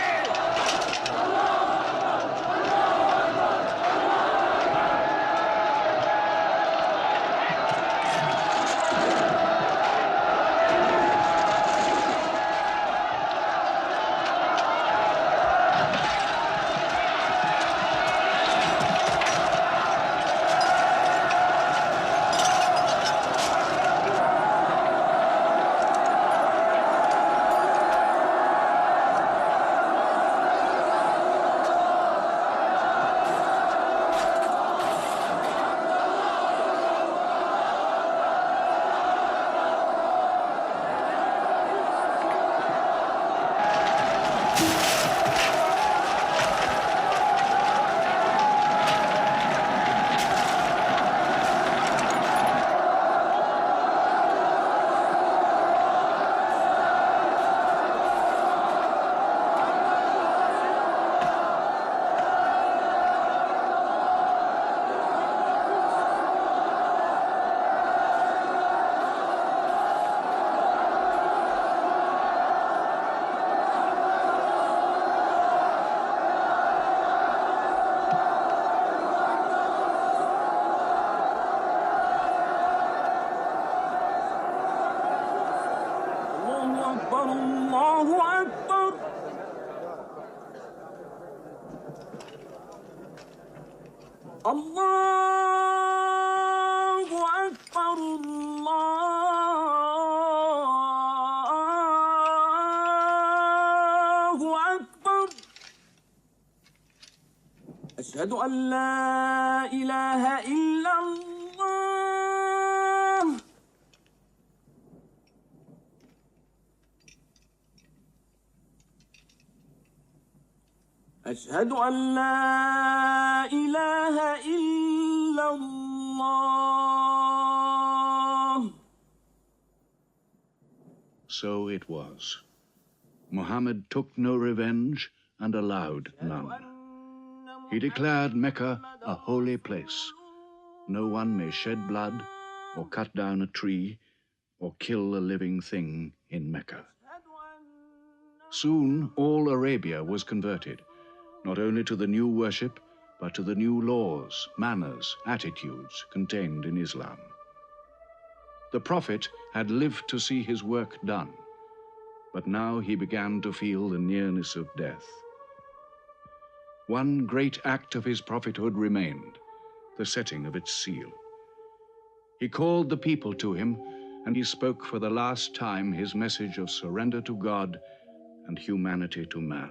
أشهد أن لا إله إلا الله أشهد أن لا إله إلا الله. So it was. Muhammad took no revenge and allowed none. He declared Mecca a holy place. No one may shed blood or cut down a tree or kill a living thing in Mecca. Soon all Arabia was converted, not only to the new worship, but to the new laws, manners, attitudes contained in Islam. The Prophet had lived to see his work done, but now he began to feel the nearness of death. One great act of his prophethood remained, the setting of its seal. He called the people to him, and he spoke for the last time his message of surrender to God and humanity to man.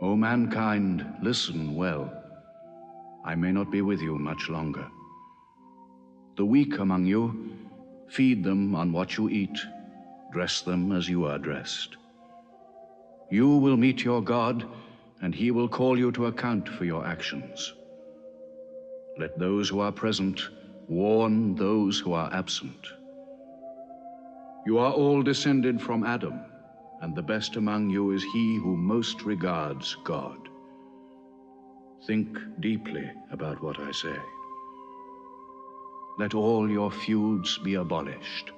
O mankind, listen well. I may not be with you much longer. The weak among you, feed them on what you eat, dress them as you are dressed. You will meet your God, and he will call you to account for your actions. Let those who are present warn those who are absent. You are all descended from Adam, and the best among you is he who most regards God. Think deeply about what I say. Let all your feuds be abolished.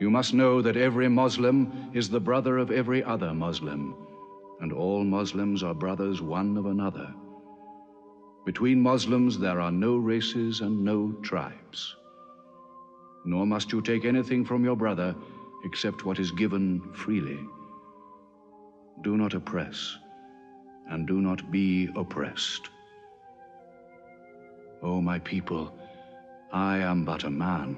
You must know that every Muslim is the brother of every other Muslim, and all Muslims are brothers one of another. Between Muslims there are no races and no tribes. Nor must you take anything from your brother except what is given freely. Do not oppress, and do not be oppressed. O my people, I am but a man.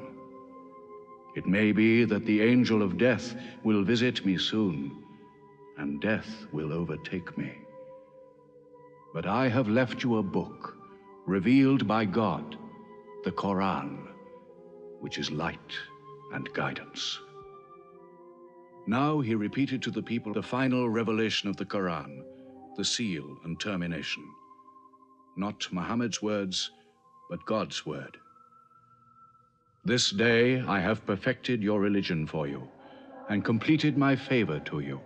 It may be that the angel of death will visit me soon, and death will overtake me. But I have left you a book, revealed by God, the Quran, which is light and guidance. Now he repeated to the people the final revelation of the Quran, the seal and termination. Not Muhammad's words, but God's word. This day I have perfected your religion for you, and completed my favor to you,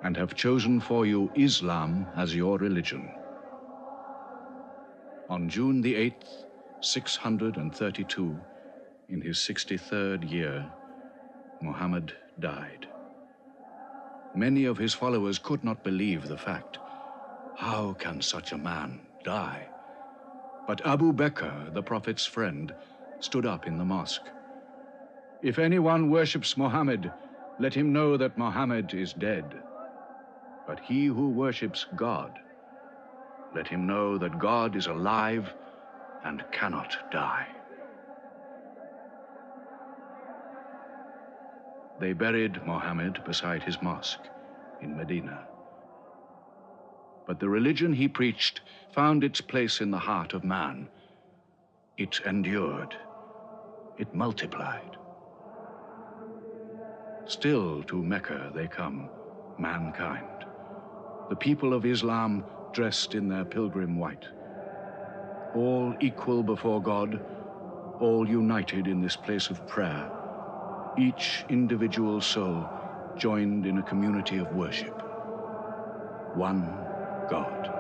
and have chosen for you Islam as your religion. On June the 8th, 632, in his 63rd year, Muhammad died. Many of his followers could not believe the fact. How can such a man die? But Abu Bakr, the Prophet's friend, stood up in the mosque. If anyone worships Muhammad, let him know that Muhammad is dead. But he who worships God, let him know that God is alive and cannot die. They buried Muhammad beside his mosque in Medina. But the religion he preached found its place in the heart of man. It endured. It multiplied. Still to Mecca they come, mankind. The people of Islam dressed in their pilgrim white. All equal before God, all united in this place of prayer. Each individual soul joined in a community of worship. One God.